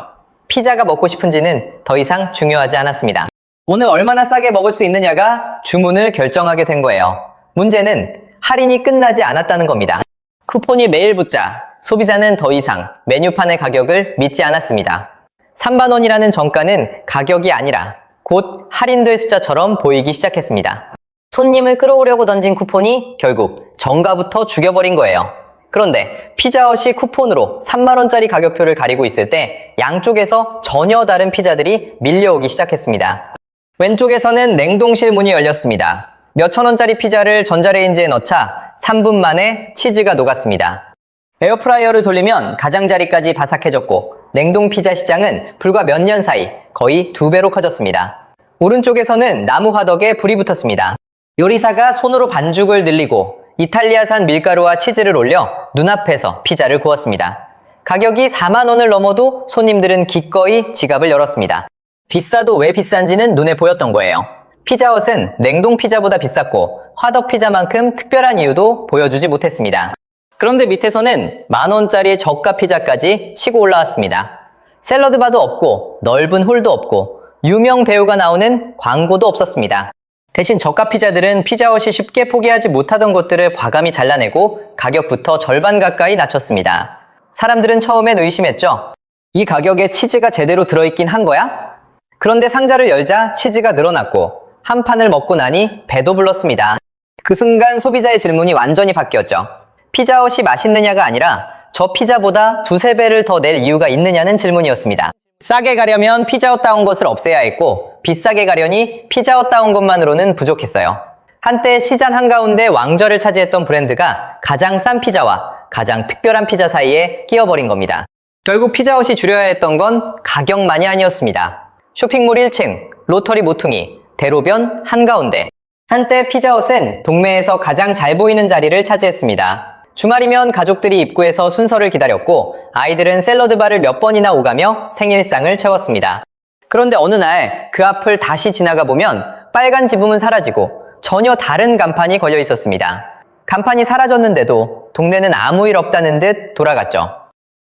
피자가 먹고 싶은지는 더 이상 중요하지 않았습니다. 오늘 얼마나 싸게 먹을 수 있느냐가 주문을 결정하게 된 거예요. 문제는 할인이 끝나지 않았다는 겁니다. 쿠폰이 매일 붙자 소비자는 더 이상 메뉴판의 가격을 믿지 않았습니다. 3만 원이라는 정가는 가격이 아니라 곧 할인될 숫자처럼 보이기 시작했습니다. 손님을 끌어오려고 던진 쿠폰이 결국 정가부터 죽여버린 거예요. 그런데 피자헛이 쿠폰으로 3만 원짜리 가격표를 가리고 있을 때 양쪽에서 전혀 다른 피자들이 밀려오기 시작했습니다. 왼쪽에서는 냉동실 문이 열렸습니다. 몇천 원짜리 피자를 전자레인지에 넣자 3분 만에 치즈가 녹았습니다. 에어프라이어를 돌리면 가장자리까지 바삭해졌고 냉동 피자 시장은 불과 몇 년 사이 거의 2배로 커졌습니다. 오른쪽에서는 나무 화덕에 불이 붙었습니다. 요리사가 손으로 반죽을 늘리고 이탈리아산 밀가루와 치즈를 올려 눈앞에서 피자를 구웠습니다. 가격이 4만 원을 넘어도 손님들은 기꺼이 지갑을 열었습니다. 비싸도 왜 비싼지는 눈에 보였던 거예요. 피자헛은 냉동 피자보다 비쌌고 화덕 피자만큼 특별한 이유도 보여주지 못했습니다. 그런데 밑에서는 만원짜리 저가 피자까지 치고 올라왔습니다. 샐러드 바도 없고 넓은 홀도 없고 유명 배우가 나오는 광고도 없었습니다. 대신 저가 피자들은 피자헛이 쉽게 포기하지 못하던 것들을 과감히 잘라내고 가격부터 절반 가까이 낮췄습니다. 사람들은 처음엔 의심했죠. 이 가격에 치즈가 제대로 들어있긴 한 거야? 그런데 상자를 열자 치즈가 늘어났고 한 판을 먹고 나니 배도 불렀습니다. 그 순간 소비자의 질문이 완전히 바뀌었죠. 피자헛이 맛있느냐가 아니라 저 피자보다 두세 배를 더 낼 이유가 있느냐는 질문이었습니다. 싸게 가려면 피자헛다운 것을 없애야 했고 비싸게 가려니 피자헛다운 것만으로는 부족했어요. 한때 시장 한가운데 왕좌를 차지했던 브랜드가 가장 싼 피자와 가장 특별한 피자 사이에 끼어버린 겁니다. 결국 피자헛이 줄여야 했던 건 가격만이 아니었습니다. 쇼핑몰 1층, 로터리 모퉁이, 대로변 한가운데. 한때 피자헛은 동네에서 가장 잘 보이는 자리를 차지했습니다. 주말이면 가족들이 입구에서 순서를 기다렸고 아이들은 샐러드바를 몇 번이나 오가며 생일상을 채웠습니다. 그런데 어느 날 그 앞을 다시 지나가 보면 빨간 지붕은 사라지고 전혀 다른 간판이 걸려 있었습니다. 간판이 사라졌는데도 동네는 아무 일 없다는 듯 돌아갔죠.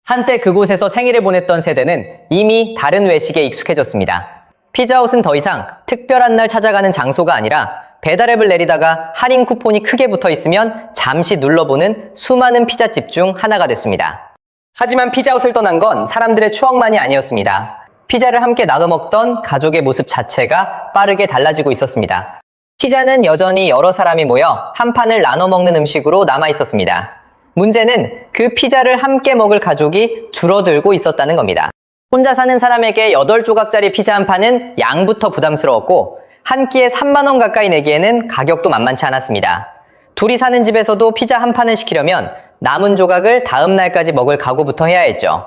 한때 그곳에서 생일을 보냈던 세대는 이미 다른 외식에 익숙해졌습니다. 피자헛은 더 이상 특별한 날 찾아가는 장소가 아니라 배달앱을 내리다가 할인 쿠폰이 크게 붙어 있으면 잠시 눌러보는 수많은 피자집 중 하나가 됐습니다. 하지만 피자헛을 떠난 건 사람들의 추억만이 아니었습니다. 피자를 함께 나눠 먹던 가족의 모습 자체가 빠르게 달라지고 있었습니다. 피자는 여전히 여러 사람이 모여 한 판을 나눠 먹는 음식으로 남아 있었습니다. 문제는 그 피자를 함께 먹을 가족이 줄어들고 있었다는 겁니다. 혼자 사는 사람에게 8조각짜리 피자 한 판은 양부터 부담스러웠고 한 끼에 3만 원 가까이 내기에는 가격도 만만치 않았습니다. 둘이 사는 집에서도 피자 한 판을 시키려면 남은 조각을 다음 날까지 먹을 각오부터 해야 했죠.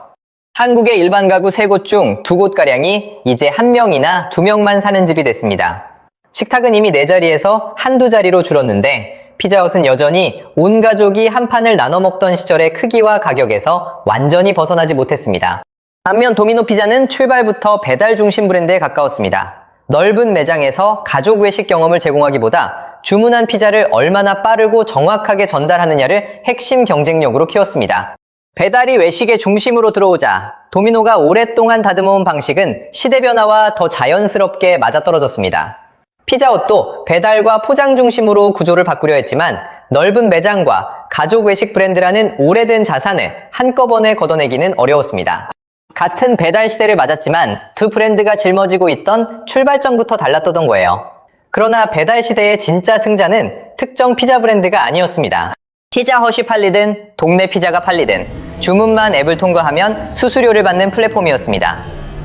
한국의 일반 가구 3곳 중 2곳가량이 이제 1명이나 2명만 사는 집이 됐습니다. 식탁은 이미 4자리에서 한두 자리로 줄었는데 피자헛은 여전히 온 가족이 한 판을 나눠 먹던 시절의 크기와 가격에서 완전히 벗어나지 못했습니다. 반면 도미노 피자는 출발부터 배달 중심 브랜드에 가까웠습니다. 넓은 매장에서 가족 외식 경험을 제공하기보다 주문한 피자를 얼마나 빠르고 정확하게 전달하느냐를 핵심 경쟁력으로 키웠습니다. 배달이 외식의 중심으로 들어오자 도미노가 오랫동안 다듬어온 방식은 시대 변화와 더 자연스럽게 맞아떨어졌습니다. 피자헛도 배달과 포장 중심으로 구조를 바꾸려 했지만 넓은 매장과 가족 외식 브랜드라는 오래된 자산을 한꺼번에 걷어내기는 어려웠습니다. 같은 배달 시대를 맞았지만 두 브랜드가 짊어지고 있던 출발점부터 달랐던 거예요. 그러나 배달 시대의 진짜 승자는 특정 피자 브랜드가 아니었습니다. 피자헛이 팔리든 동네 피자가 팔리든 주문만 앱을 통과하면 수수료를 받는 플랫폼이었습니다.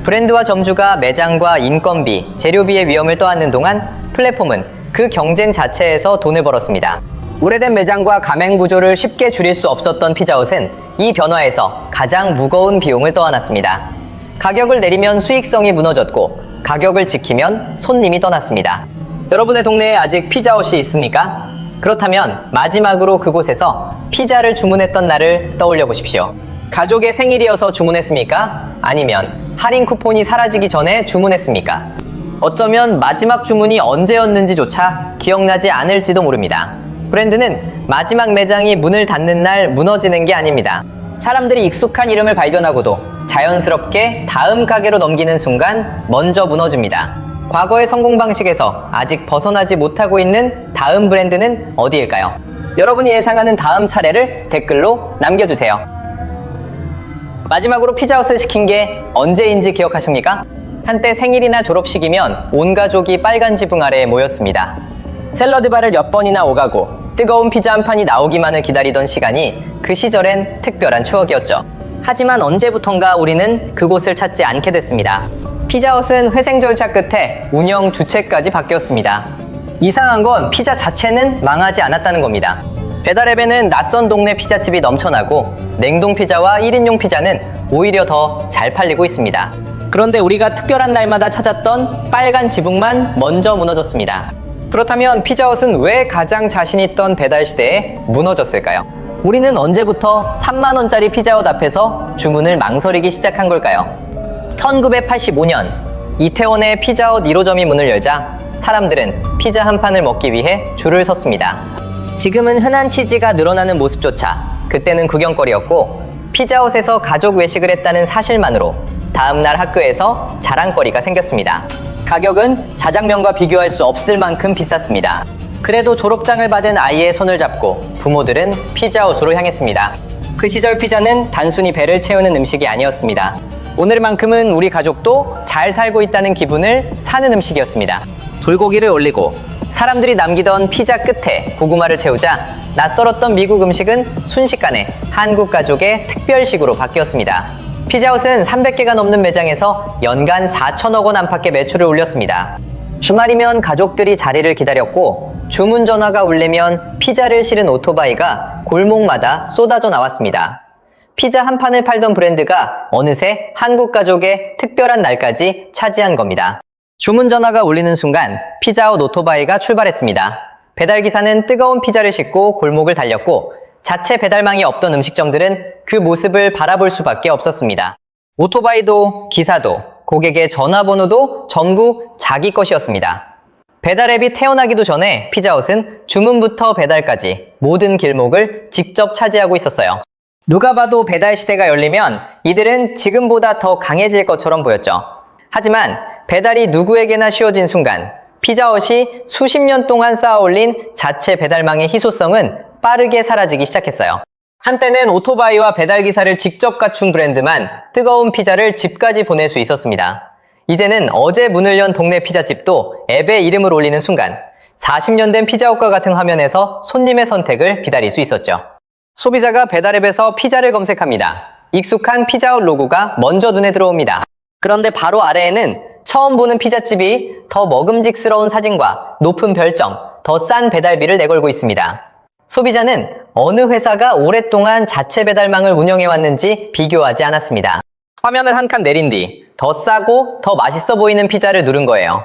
브랜드와 점주가 매장과 인건비, 재료비의 위험을 떠안는 동안 플랫폼은 그 경쟁 자체에서 돈을 벌었습니다. 오래된 매장과 가맹 구조를 쉽게 줄일 수 없었던 피자헛은 이 변화에서 가장 무거운 비용을 떠안았습니다. 가격을 내리면 수익성이 무너졌고 가격을 지키면 손님이 떠났습니다. 여러분의 동네에 아직 피자헛이 있습니까? 그렇다면 마지막으로 그곳에서 피자를 주문했던 날을 떠올려 보십시오. 가족의 생일이어서 주문했습니까? 아니면 할인 쿠폰이 사라지기 전에 주문했습니까? 어쩌면 마지막 주문이 언제였는지조차 기억나지 않을지도 모릅니다. 브랜드는 마지막 매장이 문을 닫는 날 무너지는 게 아닙니다. 사람들이 익숙한 이름을 발견하고도 자연스럽게 다음 가게로 넘기는 순간 먼저 무너집니다. 과거의 성공 방식에서 아직 벗어나지 못하고 있는 다음 브랜드는 어디일까요? 여러분이 예상하는 다음 차례를 댓글로 남겨주세요. 마지막으로 피자헛을 시킨 게 언제인지 기억하십니까? 한때 생일이나 졸업식이면 온 가족이 빨간 지붕 아래에 모였습니다. 샐러드바를 몇 번이나 오가고 뜨거운 피자 한 판이 나오기만을 기다리던 시간이 그 시절엔 특별한 추억이었죠. 하지만 언제부턴가 우리는 그곳을 찾지 않게 됐습니다. 피자헛은 회생 절차 끝에 운영 주체까지 바뀌었습니다. 이상한 건 피자 자체는 망하지 않았다는 겁니다. 배달앱에는 낯선 동네 피자집이 넘쳐나고 냉동 피자와 1인용 피자는 오히려 더 잘 팔리고 있습니다. 그런데 우리가 특별한 날마다 찾았던 빨간 지붕만 먼저 무너졌습니다. 그렇다면 피자헛은 왜 가장 자신 있던 배달 시대에 무너졌을까요? 우리는 언제부터 3만 원짜리 피자헛 앞에서 주문을 망설이기 시작한 걸까요? 1985년 이태원의 피자헛 1호점이 문을 열자 사람들은 피자 한 판을 먹기 위해 줄을 섰습니다. 지금은 흔한 치즈가 늘어나는 모습조차 그때는 구경거리였고 피자헛에서 가족 외식을 했다는 사실만으로 다음날 학교에서 자랑거리가 생겼습니다. 가격은 자장면과 비교할 수 없을 만큼 비쌌습니다. 그래도 졸업장을 받은 아이의 손을 잡고 부모들은 피자헛으로 향했습니다. 그 시절 피자는 단순히 배를 채우는 음식이 아니었습니다. 오늘만큼은 우리 가족도 잘 살고 있다는 기분을 사는 음식이었습니다. 불고기를 올리고 사람들이 남기던 피자 끝에 고구마를 채우자 낯설었던 미국 음식은 순식간에 한국 가족의 특별식으로 바뀌었습니다. 피자헛은 300개가 넘는 매장에서 연간 4천억 원 안팎의 매출을 올렸습니다. 주말이면 가족들이 자리를 기다렸고 주문 전화가 울리면 피자를 실은 오토바이가 골목마다 쏟아져 나왔습니다. 피자 한 판을 팔던 브랜드가 어느새 한국 가족의 특별한 날까지 차지한 겁니다. 주문 전화가 울리는 순간 피자헛 오토바이가 출발했습니다. 배달기사는 뜨거운 피자를 싣고 골목을 달렸고 자체 배달망이 없던 음식점들은 그 모습을 바라볼 수밖에 없었습니다. 오토바이도 기사도 고객의 전화번호도 전부 자기 것이었습니다. 배달 앱이 태어나기도 전에 피자헛은 주문부터 배달까지 모든 길목을 직접 차지하고 있었어요. 누가 봐도 배달 시대가 열리면 이들은 지금보다 더 강해질 것처럼 보였죠. 하지만 배달이 누구에게나 쉬워진 순간 피자헛이 수십 년 동안 쌓아올린 자체 배달망의 희소성은 빠르게 사라지기 시작했어요. 한때는 오토바이와 배달기사를 직접 갖춘 브랜드만 뜨거운 피자를 집까지 보낼 수 있었습니다. 이제는 어제 문을 연 동네 피자집도 앱에 이름을 올리는 순간 40년 된 피자헛과 같은 화면에서 손님의 선택을 기다릴 수 있었죠. 소비자가 배달앱에서 피자를 검색합니다. 익숙한 피자헛 로고가 먼저 눈에 들어옵니다. 그런데 바로 아래에는 처음 보는 피자집이 더 먹음직스러운 사진과 높은 별점, 더 싼 배달비를 내걸고 있습니다. 소비자는 어느 회사가 오랫동안 자체 배달망을 운영해왔는지 비교하지 않았습니다. 화면을 한 칸 내린 뒤 더 싸고 더 맛있어 보이는 피자를 누른 거예요.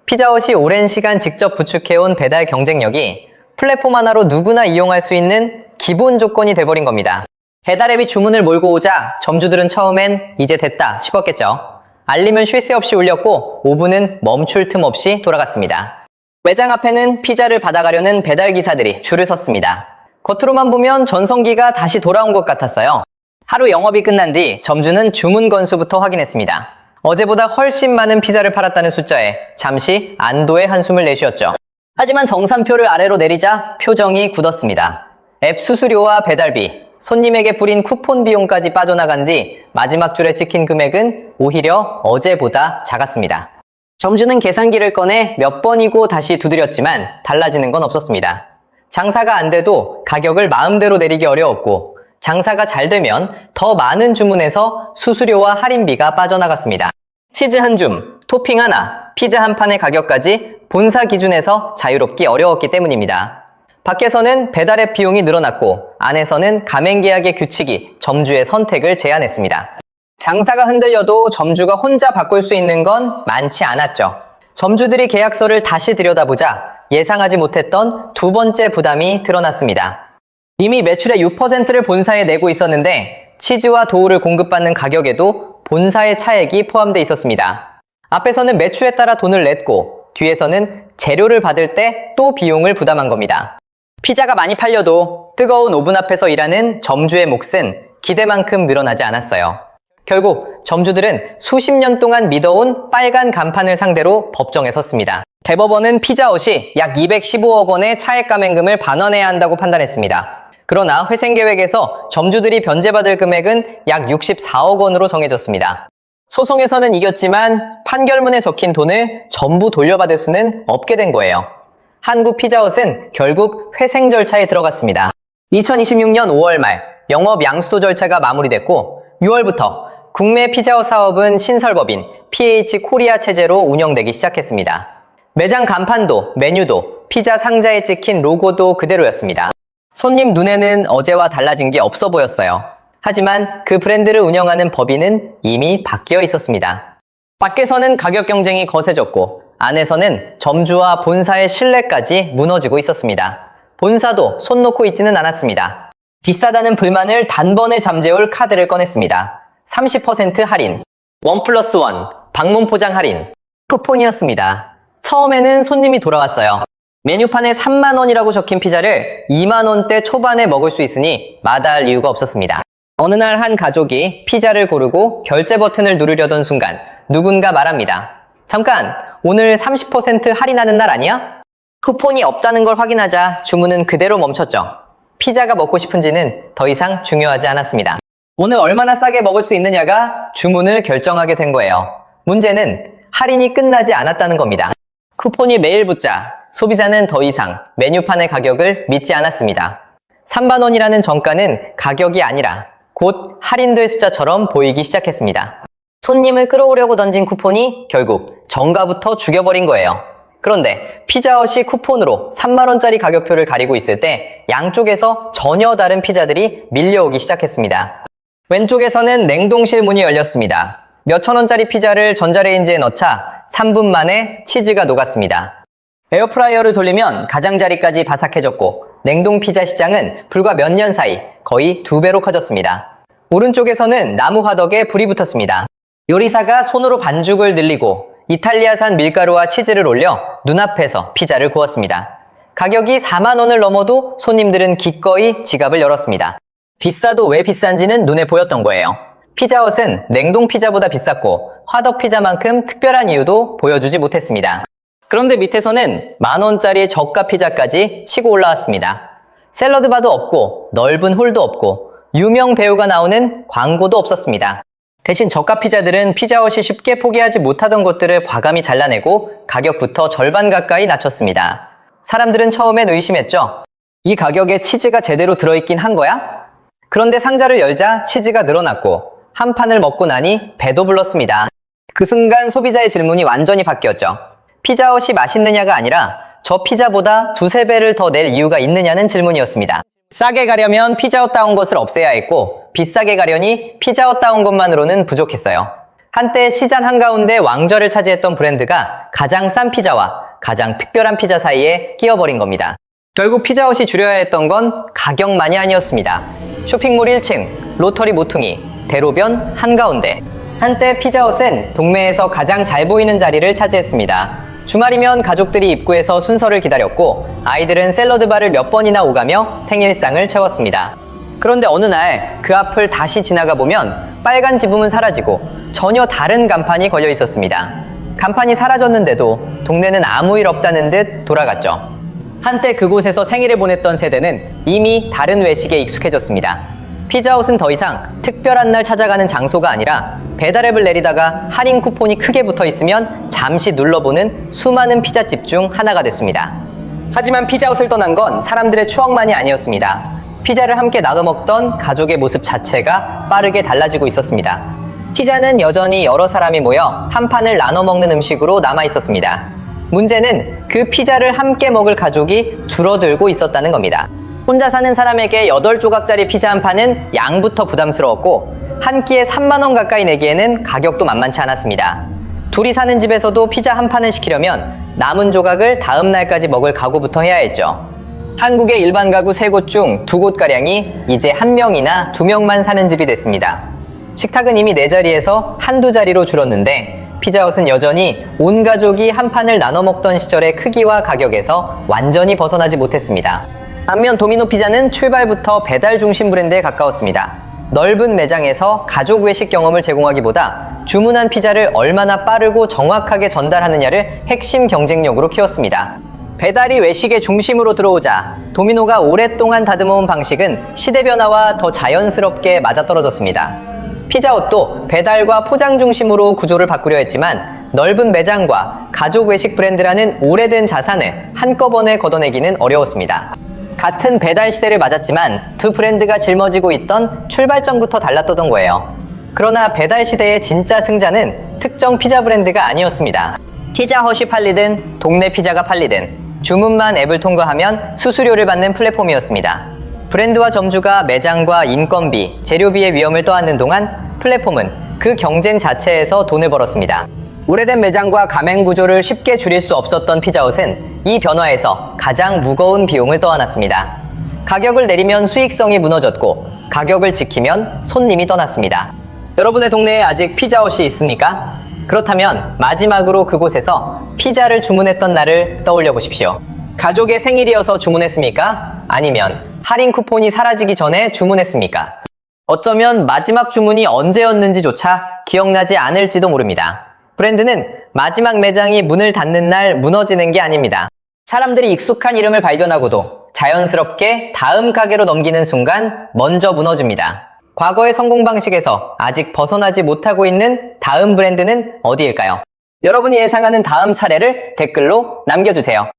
피자헛이 오랜 시간 직접 구축해온 배달 경쟁력이 플랫폼 하나로 누구나 이용할 수 있는 기본 조건이 돼버린 겁니다. 배달앱이 주문을 몰고 오자 점주들은 처음엔 이제 됐다 싶었겠죠. 알림은 쉴 새 없이 울렸고 5분은 멈출 틈 없이 돌아갔습니다. 매장 앞에는 피자를 받아가려는 배달기사들이 줄을 섰습니다. 겉으로만 보면 전성기가 다시 돌아온 것 같았어요. 하루 영업이 끝난 뒤 점주는 주문 건수부터 확인했습니다. 어제보다 훨씬 많은 피자를 팔았다는 숫자에 잠시 안도의 한숨을 내쉬었죠. 하지만 정산표를 아래로 내리자 표정이 굳었습니다. 앱 수수료와 배달비, 손님에게 뿌린 쿠폰 비용까지 빠져나간 뒤 마지막 줄에 찍힌 금액은 오히려 어제보다 작았습니다. 점주는 계산기를 꺼내 몇 번이고 다시 두드렸지만 달라지는 건 없었습니다. 장사가 안 돼도 가격을 마음대로 내리기 어려웠고 장사가 잘 되면 더 많은 주문에서 수수료와 할인비가 빠져나갔습니다. 치즈 한 줌, 토핑 하나, 피자 한 판의 가격까지 본사 기준에서 자유롭기 어려웠기 때문입니다. 밖에서는 배달앱 비용이 늘어났고 안에서는 가맹계약의 규칙이 점주의 선택을 제한했습니다. 장사가 흔들려도 점주가 혼자 바꿀 수 있는 건 많지 않았죠. 점주들이 계약서를 다시 들여다보자 예상하지 못했던 두 번째 부담이 드러났습니다. 이미 매출의 6%를 본사에 내고 있었는데 치즈와 도우를 공급받는 가격에도 본사의 차액이 포함되어 있었습니다. 앞에서는 매출에 따라 돈을 냈고 뒤에서는 재료를 받을 때 또 비용을 부담한 겁니다. 피자가 많이 팔려도 뜨거운 오븐 앞에서 일하는 점주의 몫은 기대만큼 늘어나지 않았어요. 결국 점주들은 수십 년 동안 믿어온 빨간 간판을 상대로 법정에 섰습니다. 대법원은 피자헛이 약 215억 원의 차액 감액금을 반환해야 한다고 판단했습니다. 그러나 회생계획에서 점주들이 변제받을 금액은 약 64억 원으로 정해졌습니다. 소송에서는 이겼지만 판결문에 적힌 돈을 전부 돌려받을 수는 없게 된 거예요. 한국 피자헛은 결국 회생 절차에 들어갔습니다. 2026년 5월 말 영업 양수도 절차가 마무리됐고 6월부터 국내 피자헛 사업은 신설법인 PH 코리아 체제로 운영되기 시작했습니다. 매장 간판도 메뉴도 피자 상자에 찍힌 로고도 그대로였습니다. 손님 눈에는 어제와 달라진 게 없어 보였어요. 하지만 그 브랜드를 운영하는 법인은 이미 바뀌어 있었습니다. 밖에서는 가격 경쟁이 거세졌고 안에서는 점주와 본사의 신뢰까지 무너지고 있었습니다. 본사도 손 놓고 있지는 않았습니다. 비싸다는 불만을 단번에 잠재울 카드를 꺼냈습니다. 30% 할인, 1+1, 방문 포장 할인, 쿠폰이었습니다. 처음에는 손님이 돌아왔어요. 메뉴판에 3만 원이라고 적힌 피자를 2만 원대 초반에 먹을 수 있으니 마다할 이유가 없었습니다. 어느 날 한 가족이 피자를 고르고 결제 버튼을 누르려던 순간 누군가 말합니다. 잠깐, 오늘 30% 할인하는 날 아니야? 쿠폰이 없다는 걸 확인하자 주문은 그대로 멈췄죠. 피자가 먹고 싶은지는 더 이상 중요하지 않았습니다. 오늘 얼마나 싸게 먹을 수 있느냐가 주문을 결정하게 된 거예요. 문제는 할인이 끝나지 않았다는 겁니다. 쿠폰이 매일 붙자 소비자는 더 이상 메뉴판의 가격을 믿지 않았습니다. 3만 원이라는 정가는 가격이 아니라 곧 할인될 숫자처럼 보이기 시작했습니다. 손님을 끌어오려고 던진 쿠폰이 결국 정가부터 죽여버린 거예요. 그런데 피자헛이 쿠폰으로 3만 원짜리 가격표를 가리고 있을 때 양쪽에서 전혀 다른 피자들이 밀려오기 시작했습니다. 왼쪽에서는 냉동실 문이 열렸습니다. 몇천 원짜리 피자를 전자레인지에 넣자 3분 만에 치즈가 녹았습니다. 에어프라이어를 돌리면 가장자리까지 바삭해졌고 냉동 피자 시장은 불과 몇 년 사이 거의 2배로 커졌습니다. 오른쪽에서는 나무 화덕에 불이 붙었습니다. 요리사가 손으로 반죽을 늘리고 이탈리아산 밀가루와 치즈를 올려 눈앞에서 피자를 구웠습니다. 가격이 4만 원을 넘어도 손님들은 기꺼이 지갑을 열었습니다. 비싸도 왜 비싼지는 눈에 보였던 거예요. 피자헛은 냉동 피자보다 비쌌고 화덕 피자만큼 특별한 이유도 보여주지 못했습니다. 그런데 밑에서는 만 원짜리 저가 피자까지 치고 올라왔습니다. 샐러드 바도 없고 넓은 홀도 없고 유명 배우가 나오는 광고도 없었습니다. 대신 저가 피자들은 피자헛이 쉽게 포기하지 못하던 것들을 과감히 잘라내고 가격부터 절반 가까이 낮췄습니다. 사람들은 처음엔 의심했죠. 이 가격에 치즈가 제대로 들어있긴 한 거야? 그런데 상자를 열자 치즈가 늘어났고 한 판을 먹고 나니 배도 불렀습니다. 그 순간 소비자의 질문이 완전히 바뀌었죠. 피자헛이 맛있느냐가 아니라 저 피자보다 2~3배를 더 낼 이유가 있느냐는 질문이었습니다. 싸게 가려면 피자헛다운 것을 없애야 했고 비싸게 가려니 피자헛다운 것만으로는 부족했어요. 한때 시장 한가운데 왕좌를 차지했던 브랜드가 가장 싼 피자와 가장 특별한 피자 사이에 끼어버린 겁니다. 결국 피자헛이 줄여야 했던 건 가격만이 아니었습니다. 쇼핑몰 1층, 로터리 모퉁이, 대로변 한가운데. 한때 피자헛은 동네에서 가장 잘 보이는 자리를 차지했습니다. 주말이면 가족들이 입구에서 순서를 기다렸고 아이들은 샐러드바를 몇 번이나 오가며 생일상을 채웠습니다. 그런데 어느 날 그 앞을 다시 지나가 보면 빨간 지붕은 사라지고 전혀 다른 간판이 걸려 있었습니다. 간판이 사라졌는데도 동네는 아무 일 없다는 듯 돌아갔죠. 한때 그곳에서 생일을 보냈던 세대는 이미 다른 외식에 익숙해졌습니다. 피자헛은 더 이상 특별한 날 찾아가는 장소가 아니라 배달앱을 내리다가 할인 쿠폰이 크게 붙어 있으면 잠시 눌러보는 수많은 피자집 중 하나가 됐습니다. 하지만 피자헛을 떠난 건 사람들의 추억만이 아니었습니다. 피자를 함께 나눠 먹던 가족의 모습 자체가 빠르게 달라지고 있었습니다. 피자는 여전히 여러 사람이 모여 한 판을 나눠 먹는 음식으로 남아 있었습니다. 문제는 그 피자를 함께 먹을 가족이 줄어들고 있었다는 겁니다. 혼자 사는 사람에게 8조각짜리 피자 한 판은 양부터 부담스러웠고 한 끼에 3만 원 가까이 내기에는 가격도 만만치 않았습니다. 둘이 사는 집에서도 피자 한 판을 시키려면 남은 조각을 다음 날까지 먹을 각오부터 해야 했죠. 한국의 일반 가구 3곳 중 2곳가량이 이제 1명이나 2명만 사는 집이 됐습니다. 식탁은 이미 4자리에서 한두 자리로 줄었는데 피자헛은 여전히 온 가족이 한 판을 나눠 먹던 시절의 크기와 가격에서 완전히 벗어나지 못했습니다. 반면 도미노 피자는 출발부터 배달 중심 브랜드에 가까웠습니다. 넓은 매장에서 가족 외식 경험을 제공하기보다 주문한 피자를 얼마나 빠르고 정확하게 전달하느냐를 핵심 경쟁력으로 키웠습니다. 배달이 외식의 중심으로 들어오자 도미노가 오랫동안 다듬어온 방식은 시대 변화와 더 자연스럽게 맞아떨어졌습니다. 피자헛도 배달과 포장 중심으로 구조를 바꾸려 했지만 넓은 매장과 가족 외식 브랜드라는 오래된 자산을 한꺼번에 걷어내기는 어려웠습니다. 같은 배달 시대를 맞았지만 두 브랜드가 짊어지고 있던 출발점부터 달랐던 거예요. 그러나 배달 시대의 진짜 승자는 특정 피자 브랜드가 아니었습니다. 피자헛이 팔리든 동네 피자가 팔리든 주문만 앱을 통과하면 수수료를 받는 플랫폼이었습니다. 브랜드와 점주가 매장과 인건비, 재료비의 위험을 떠안는 동안 플랫폼은 그 경쟁 자체에서 돈을 벌었습니다. 오래된 매장과 가맹 구조를 쉽게 줄일 수 없었던 피자헛은 이 변화에서 가장 무거운 비용을 떠안았습니다. 가격을 내리면 수익성이 무너졌고 가격을 지키면 손님이 떠났습니다. 여러분의 동네에 아직 피자헛이 있습니까? 그렇다면 마지막으로 그곳에서 피자를 주문했던 날을 떠올려 보십시오. 가족의 생일이어서 주문했습니까? 아니면 할인 쿠폰이 사라지기 전에 주문했습니까? 어쩌면 마지막 주문이 언제였는지조차 기억나지 않을지도 모릅니다. 브랜드는 마지막 매장이 문을 닫는 날 무너지는 게 아닙니다. 사람들이 익숙한 이름을 발견하고도 자연스럽게 다음 가게로 넘기는 순간 먼저 무너집니다. 과거의 성공 방식에서 아직 벗어나지 못하고 있는 다음 브랜드는 어디일까요? 여러분이 예상하는 다음 차례를 댓글로 남겨주세요.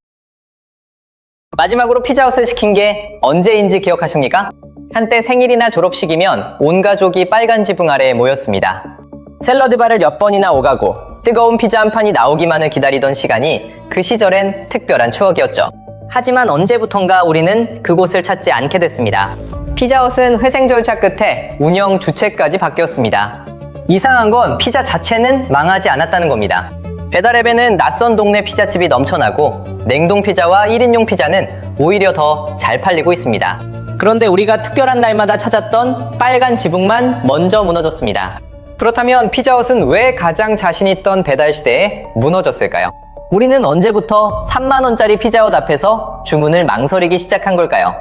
마지막으로 피자헛을 시킨 게 언제인지 기억하십니까? 한때 생일이나 졸업식이면 온 가족이 빨간 지붕 아래에 모였습니다. 샐러드바를 몇 번이나 오가고 뜨거운 피자 한 판이 나오기만을 기다리던 시간이 그 시절엔 특별한 추억이었죠. 하지만 언제부턴가 우리는 그곳을 찾지 않게 됐습니다. 피자헛은 회생 절차 끝에 운영 주체까지 바뀌었습니다. 이상한 건 피자 자체는 망하지 않았다는 겁니다. 배달앱에는 낯선 동네 피자집이 넘쳐나고 냉동 피자와 1인용 피자는 오히려 더 잘 팔리고 있습니다. 그런데 우리가 특별한 날마다 찾았던 빨간 지붕만 먼저 무너졌습니다. 그렇다면 피자헛은 왜 가장 자신 있던 배달 시대에 무너졌을까요? 우리는 언제부터 3만 원짜리 피자헛 앞에서 주문을 망설이기 시작한 걸까요?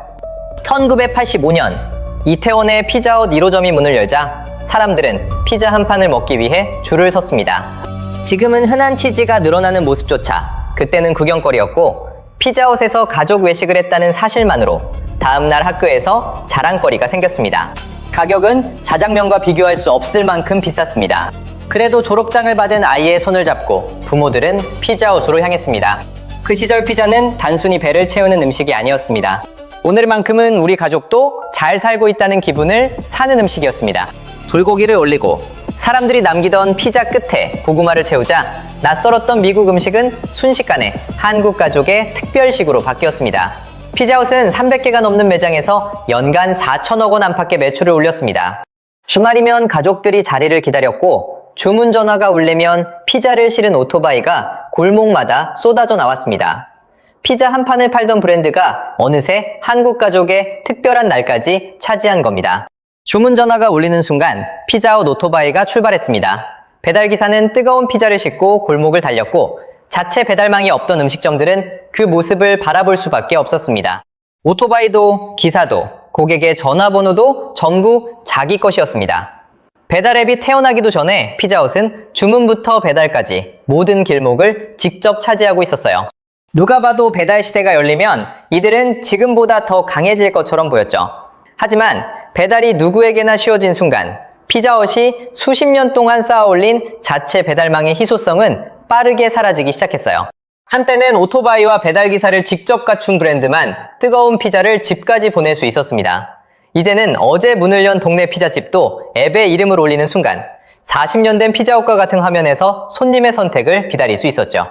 1985년 이태원의 피자헛 1호점이 문을 열자 사람들은 피자 한 판을 먹기 위해 줄을 섰습니다. 지금은 흔한 치즈가 늘어나는 모습조차 그때는 구경거리였고 피자헛에서 가족 외식을 했다는 사실만으로 다음날 학교에서 자랑거리가 생겼습니다. 가격은 자장면과 비교할 수 없을 만큼 비쌌습니다. 그래도 졸업장을 받은 아이의 손을 잡고 부모들은 피자헛으로 향했습니다. 그 시절 피자는 단순히 배를 채우는 음식이 아니었습니다. 오늘만큼은 우리 가족도 잘 살고 있다는 기분을 사는 음식이었습니다. 불고기를 올리고 사람들이 남기던 피자 끝에 고구마를 채우자 낯설었던 미국 음식은 순식간에 한국 가족의 특별식으로 바뀌었습니다. 피자헛은 300개가 넘는 매장에서 연간 4천억 원 안팎의 매출을 올렸습니다. 주말이면 가족들이 자리를 기다렸고 주문 전화가 울리면 피자를 실은 오토바이가 골목마다 쏟아져 나왔습니다. 피자 한 판을 팔던 브랜드가 어느새 한국 가족의 특별한 날까지 차지한 겁니다. 주문 전화가 울리는 순간 피자헛 오토바이가 출발했습니다. 배달기사는 뜨거운 피자를 싣고 골목을 달렸고 자체 배달망이 없던 음식점들은 그 모습을 바라볼 수밖에 없었습니다. 오토바이도 기사도 고객의 전화번호도 전부 자기 것이었습니다. 배달앱이 태어나기도 전에 피자헛은 주문부터 배달까지 모든 길목을 직접 차지하고 있었어요. 누가 봐도 배달 시대가 열리면 이들은 지금보다 더 강해질 것처럼 보였죠. 하지만 배달이 누구에게나 쉬워진 순간 피자헛이 수십 년 동안 쌓아올린 자체 배달망의 희소성은 빠르게 사라지기 시작했어요. 한때는 오토바이와 배달기사를 직접 갖춘 브랜드만 뜨거운 피자를 집까지 보낼 수 있었습니다. 이제는 어제 문을 연 동네 피자집도 앱에 이름을 올리는 순간 40년 된 피자헛과 같은 화면에서 손님의 선택을 기다릴 수 있었죠.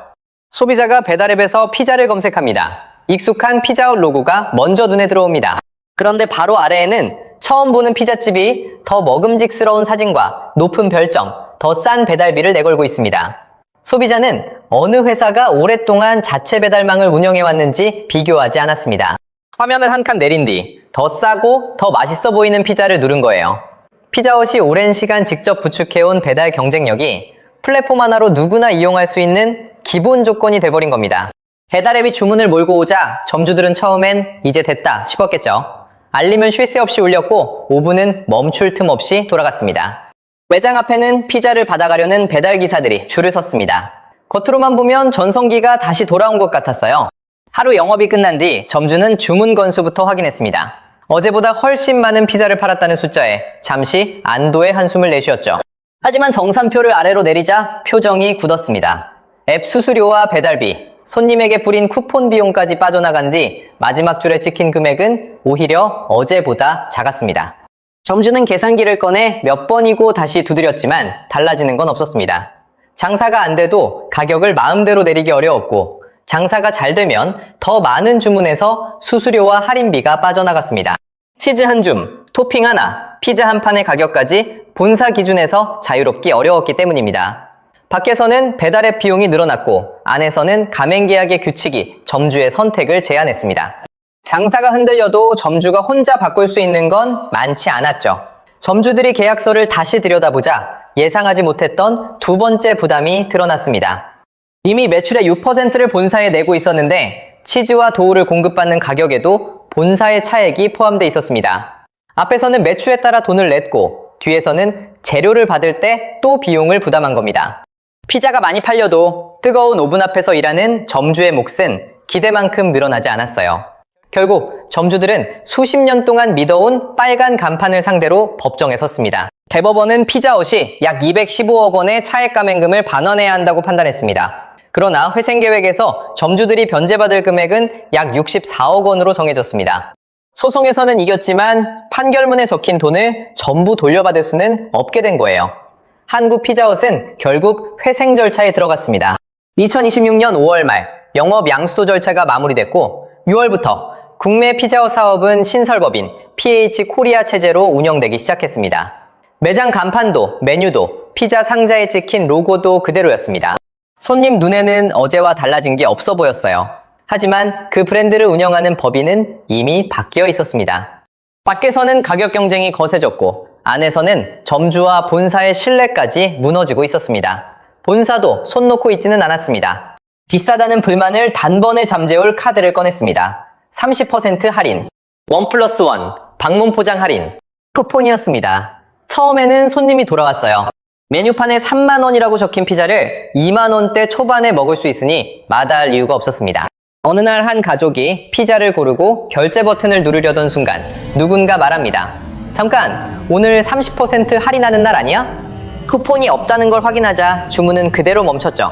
소비자가 배달앱에서 피자를 검색합니다. 익숙한 피자헛 로고가 먼저 눈에 들어옵니다. 그런데 바로 아래에는 처음 보는 피자집이 더 먹음직스러운 사진과 높은 별점, 더 싼 배달비를 내걸고 있습니다. 소비자는 어느 회사가 오랫동안 자체 배달망을 운영해왔는지 비교하지 않았습니다. 화면을 한 칸 내린 뒤 더 싸고 더 맛있어 보이는 피자를 누른 거예요. 피자헛이 오랜 시간 직접 구축해온 배달 경쟁력이 플랫폼 하나로 누구나 이용할 수 있는 기본 조건이 돼버린 겁니다. 배달앱이 주문을 몰고 오자 점주들은 처음엔 이제 됐다 싶었겠죠. 알림은 쉴 새 없이 울렸고 5분은 멈출 틈 없이 돌아갔습니다. 매장 앞에는 피자를 받아가려는 배달기사들이 줄을 섰습니다. 겉으로만 보면 전성기가 다시 돌아온 것 같았어요. 하루 영업이 끝난 뒤 점주는 주문 건수부터 확인했습니다. 어제보다 훨씬 많은 피자를 팔았다는 숫자에 잠시 안도의 한숨을 내쉬었죠. 하지만 정산표를 아래로 내리자 표정이 굳었습니다. 앱 수수료와 배달비, 손님에게 뿌린 쿠폰 비용까지 빠져나간 뒤 마지막 줄에 찍힌 금액은 오히려 어제보다 작았습니다. 점주는 계산기를 꺼내 몇 번이고 다시 두드렸지만 달라지는 건 없었습니다. 장사가 안 돼도 가격을 마음대로 내리기 어려웠고 장사가 잘 되면 더 많은 주문에서 수수료와 할인비가 빠져나갔습니다. 치즈 한 줌, 토핑 하나, 피자 한 판의 가격까지 본사 기준에서 자유롭기 어려웠기 때문입니다. 밖에서는 배달앱 비용이 늘어났고 안에서는 가맹 계약의 규칙이 점주의 선택을 제한했습니다. 장사가 흔들려도 점주가 혼자 바꿀 수 있는 건 많지 않았죠. 점주들이 계약서를 다시 들여다보자 예상하지 못했던 두 번째 부담이 드러났습니다. 이미 매출의 6%를 본사에 내고 있었는데 치즈와 도우를 공급받는 가격에도 본사의 차액이 포함되어 있었습니다. 앞에서는 매출에 따라 돈을 냈고 뒤에서는 재료를 받을 때 또 비용을 부담한 겁니다. 피자가 많이 팔려도 뜨거운 오븐 앞에서 일하는 점주의 몫은 기대만큼 늘어나지 않았어요. 결국 점주들은 수십 년 동안 믿어온 빨간 간판을 상대로 법정에 섰습니다. 대법원은 피자헛이 약 215억 원의 차액 감행금을 반환해야 한다고 판단했습니다. 그러나 회생계획에서 점주들이 변제받을 금액은 약 64억 원으로 정해졌습니다. 소송에서는 이겼지만 판결문에 적힌 돈을 전부 돌려받을 수는 없게 된 거예요. 한국 피자헛은 결국 회생 절차에 들어갔습니다. 2026년 5월 말 영업 양수도 절차가 마무리됐고 6월부터 국내 피자헛 사업은 신설법인 PH 코리아 체제로 운영되기 시작했습니다. 매장 간판도 메뉴도 피자 상자에 찍힌 로고도 그대로였습니다. 손님 눈에는 어제와 달라진 게 없어 보였어요. 하지만 그 브랜드를 운영하는 법인은 이미 바뀌어 있었습니다. 밖에서는 가격 경쟁이 거세졌고 안에서는 점주와 본사의 신뢰까지 무너지고 있었습니다. 본사도 손 놓고 있지는 않았습니다. 비싸다는 불만을 단번에 잠재울 카드를 꺼냈습니다. 30% 할인, 1+1, 방문 포장 할인, 쿠폰이었습니다. 처음에는 손님이 돌아왔어요. 메뉴판에 3만 원이라고 적힌 피자를 2만 원대 초반에 먹을 수 있으니 마다할 이유가 없었습니다. 어느 날 한 가족이 피자를 고르고 결제 버튼을 누르려던 순간 누군가 말합니다. 잠깐, 오늘 30% 할인하는 날 아니야? 쿠폰이 없다는 걸 확인하자 주문은 그대로 멈췄죠.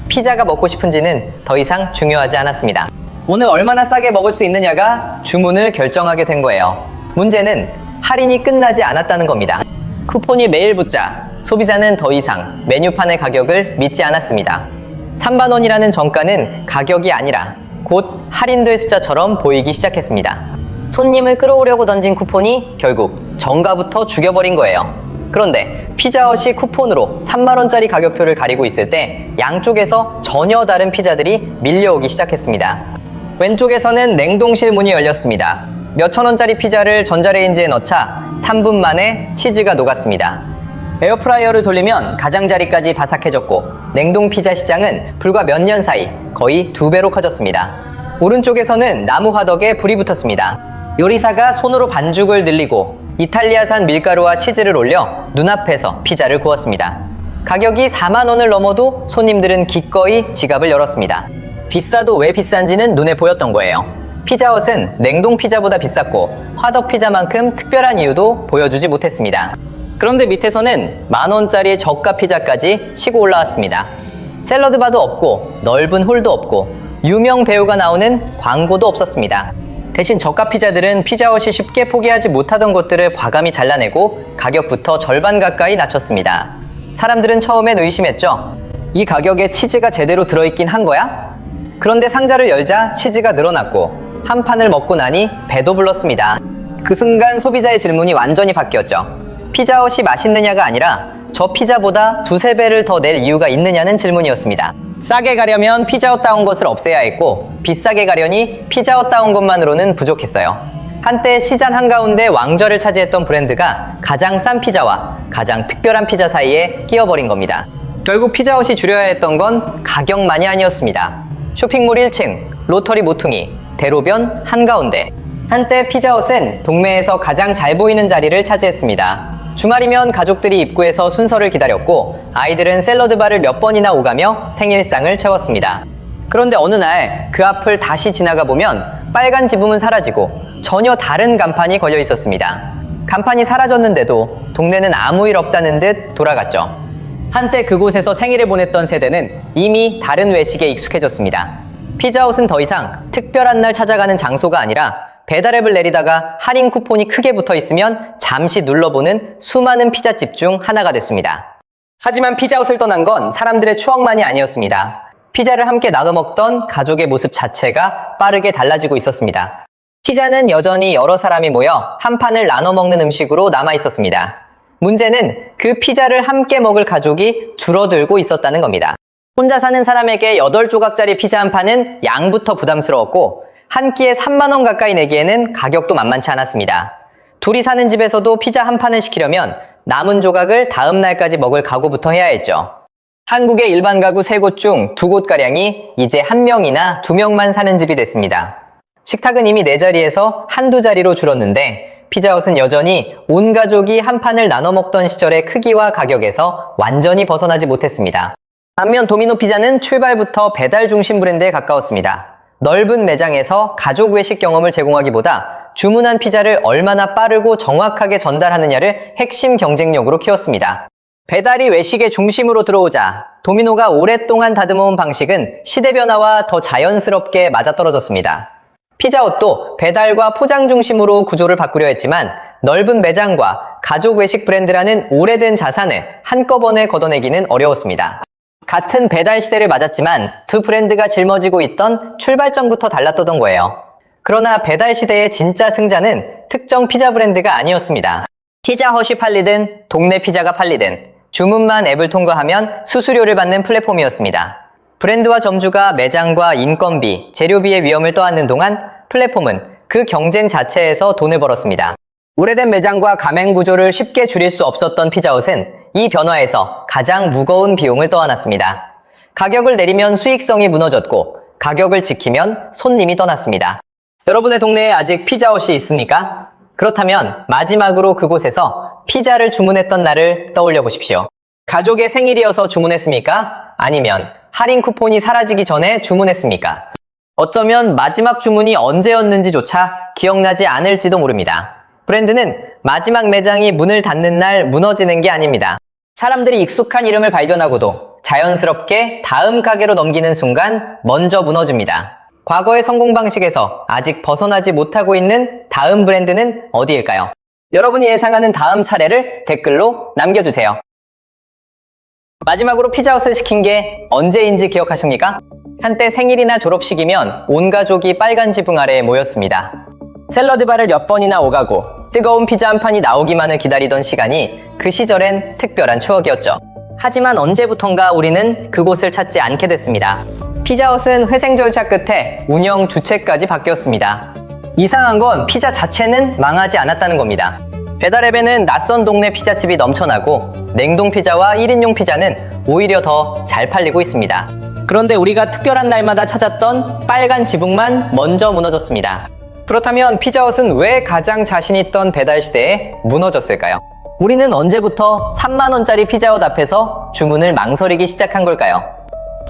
피자가 먹고 싶은지는 더 이상 중요하지 않았습니다. 오늘 얼마나 싸게 먹을 수 있느냐가 주문을 결정하게 된 거예요. 문제는 할인이 끝나지 않았다는 겁니다. 쿠폰이 매일 붙자 소비자는 더 이상 메뉴판의 가격을 믿지 않았습니다. 3만 원이라는 정가는 가격이 아니라 곧 할인될 숫자처럼 보이기 시작했습니다. 손님을 끌어오려고 던진 쿠폰이 결국 정가부터 죽여버린 거예요. 그런데 피자헛이 쿠폰으로 3만 원짜리 가격표를 가리고 있을 때 양쪽에서 전혀 다른 피자들이 밀려오기 시작했습니다. 왼쪽에서는 냉동실 문이 열렸습니다. 몇천 원짜리 피자를 전자레인지에 넣자 3분 만에 치즈가 녹았습니다. 에어프라이어를 돌리면 가장자리까지 바삭해졌고 냉동 피자 시장은 불과 몇 년 사이 거의 2배로 커졌습니다. 오른쪽에서는 나무 화덕에 불이 붙었습니다. 요리사가 손으로 반죽을 늘리고 이탈리아산 밀가루와 치즈를 올려 눈앞에서 피자를 구웠습니다. 가격이 4만 원을 넘어도 손님들은 기꺼이 지갑을 열었습니다. 비싸도 왜 비싼지는 눈에 보였던 거예요. 피자헛은 냉동 피자보다 비쌌고 화덕 피자만큼 특별한 이유도 보여주지 못했습니다. 그런데 밑에서는 만 원짜리 저가 피자까지 치고 올라왔습니다. 샐러드 바도 없고 넓은 홀도 없고 유명 배우가 나오는 광고도 없었습니다. 대신 저가 피자들은 피자헛이 쉽게 포기하지 못하던 것들을 과감히 잘라내고 가격부터 절반 가까이 낮췄습니다. 사람들은 처음엔 의심했죠. 이 가격에 치즈가 제대로 들어있긴 한 거야? 그런데 상자를 열자 치즈가 늘어났고 한 판을 먹고 나니 배도 불렀습니다. 그 순간 소비자의 질문이 완전히 바뀌었죠. 피자헛이 맛있느냐가 아니라 저 피자보다 2~3배를 더 낼 이유가 있느냐는 질문이었습니다. 싸게 가려면 피자헛다운 것을 없애야 했고 비싸게 가려니 피자헛다운 것만으로는 부족했어요. 한때 시장 한가운데 왕좌를 차지했던 브랜드가 가장 싼 피자와 가장 특별한 피자 사이에 끼어버린 겁니다. 결국 피자헛이 줄여야 했던 건 가격만이 아니었습니다. 쇼핑몰 1층, 로터리 모퉁이, 대로변 한가운데. 한때 피자헛은 동네에서 가장 잘 보이는 자리를 차지했습니다. 주말이면 가족들이 입구에서 순서를 기다렸고 아이들은 샐러드바를 몇 번이나 오가며 생일상을 채웠습니다. 그런데 어느 날 그 앞을 다시 지나가 보면 빨간 지붕은 사라지고 전혀 다른 간판이 걸려 있었습니다. 간판이 사라졌는데도 동네는 아무 일 없다는 듯 돌아갔죠. 한때 그곳에서 생일을 보냈던 세대는 이미 다른 외식에 익숙해졌습니다. 피자헛은 더 이상 특별한 날 찾아가는 장소가 아니라 배달앱을 내리다가 할인 쿠폰이 크게 붙어 있으면 잠시 눌러보는 수많은 피자집 중 하나가 됐습니다. 하지만 피자헛을 떠난 건 사람들의 추억만이 아니었습니다. 피자를 함께 나눠 먹던 가족의 모습 자체가 빠르게 달라지고 있었습니다. 피자는 여전히 여러 사람이 모여 한 판을 나눠 먹는 음식으로 남아 있었습니다. 문제는 그 피자를 함께 먹을 가족이 줄어들고 있었다는 겁니다. 혼자 사는 사람에게 8조각짜리 피자 한 판은 양부터 부담스러웠고 한 끼에 3만 원 가까이 내기에는 가격도 만만치 않았습니다. 둘이 사는 집에서도 피자 한 판을 시키려면 남은 조각을 다음 날까지 먹을 각오부터 해야 했죠. 한국의 일반 가구 3곳 중 2곳가량이 이제 1명이나 2명만 사는 집이 됐습니다. 식탁은 이미 4자리에서 한두 자리로 줄었는데 피자헛은 여전히 온 가족이 한 판을 나눠 먹던 시절의 크기와 가격에서 완전히 벗어나지 못했습니다. 반면 도미노 피자는 출발부터 배달 중심 브랜드에 가까웠습니다. 넓은 매장에서 가족 외식 경험을 제공하기보다 주문한 피자를 얼마나 빠르고 정확하게 전달하느냐를 핵심 경쟁력으로 키웠습니다. 배달이 외식의 중심으로 들어오자 도미노가 오랫동안 다듬어온 방식은 시대 변화와 더 자연스럽게 맞아떨어졌습니다. 피자헛도 배달과 포장 중심으로 구조를 바꾸려 했지만 넓은 매장과 가족 외식 브랜드라는 오래된 자산을 한꺼번에 걷어내기는 어려웠습니다. 같은 배달 시대를 맞았지만 두 브랜드가 짊어지고 있던 출발점부터 달랐던 거예요. 그러나 배달 시대의 진짜 승자는 특정 피자 브랜드가 아니었습니다. 피자헛이 팔리든 동네 피자가 팔리든 주문만 앱을 통과하면 수수료를 받는 플랫폼이었습니다. 브랜드와 점주가 매장과 인건비, 재료비의 위험을 떠안는 동안 플랫폼은 그 경쟁 자체에서 돈을 벌었습니다. 오래된 매장과 가맹 구조를 쉽게 줄일 수 없었던 피자헛은 이 변화에서 가장 무거운 비용을 떠안았습니다. 가격을 내리면 수익성이 무너졌고 가격을 지키면 손님이 떠났습니다. 여러분의 동네에 아직 피자헛이 있습니까? 그렇다면 마지막으로 그곳에서 피자를 주문했던 날을 떠올려 보십시오. 가족의 생일이어서 주문했습니까? 아니면 할인 쿠폰이 사라지기 전에 주문했습니까? 어쩌면 마지막 주문이 언제였는지조차 기억나지 않을지도 모릅니다. 브랜드는 마지막 매장이 문을 닫는 날 무너지는 게 아닙니다. 사람들이 익숙한 이름을 발견하고도 자연스럽게 다음 가게로 넘기는 순간 먼저 무너집니다. 과거의 성공 방식에서 아직 벗어나지 못하고 있는 다음 브랜드는 어디일까요? 여러분이 예상하는 다음 차례를 댓글로 남겨주세요. 마지막으로 피자헛을 시킨 게 언제인지 기억하십니까? 한때 생일이나 졸업식이면 온 가족이 빨간 지붕 아래에 모였습니다. 샐러드바를 몇 번이나 오가고 뜨거운 피자 한 판이 나오기만을 기다리던 시간이 그 시절엔 특별한 추억이었죠. 하지만 언제부턴가 우리는 그곳을 찾지 않게 됐습니다. 피자헛은 회생 절차 끝에 운영 주체까지 바뀌었습니다. 이상한 건 피자 자체는 망하지 않았다는 겁니다. 배달 앱에는 낯선 동네 피자집이 넘쳐나고 냉동 피자와 1인용 피자는 오히려 더 잘 팔리고 있습니다. 그런데 우리가 특별한 날마다 찾았던 빨간 지붕만 먼저 무너졌습니다. 그렇다면 피자헛은 왜 가장 자신 있던 배달 시대에 무너졌을까요? 우리는 언제부터 3만 원짜리 피자헛 앞에서 주문을 망설이기 시작한 걸까요?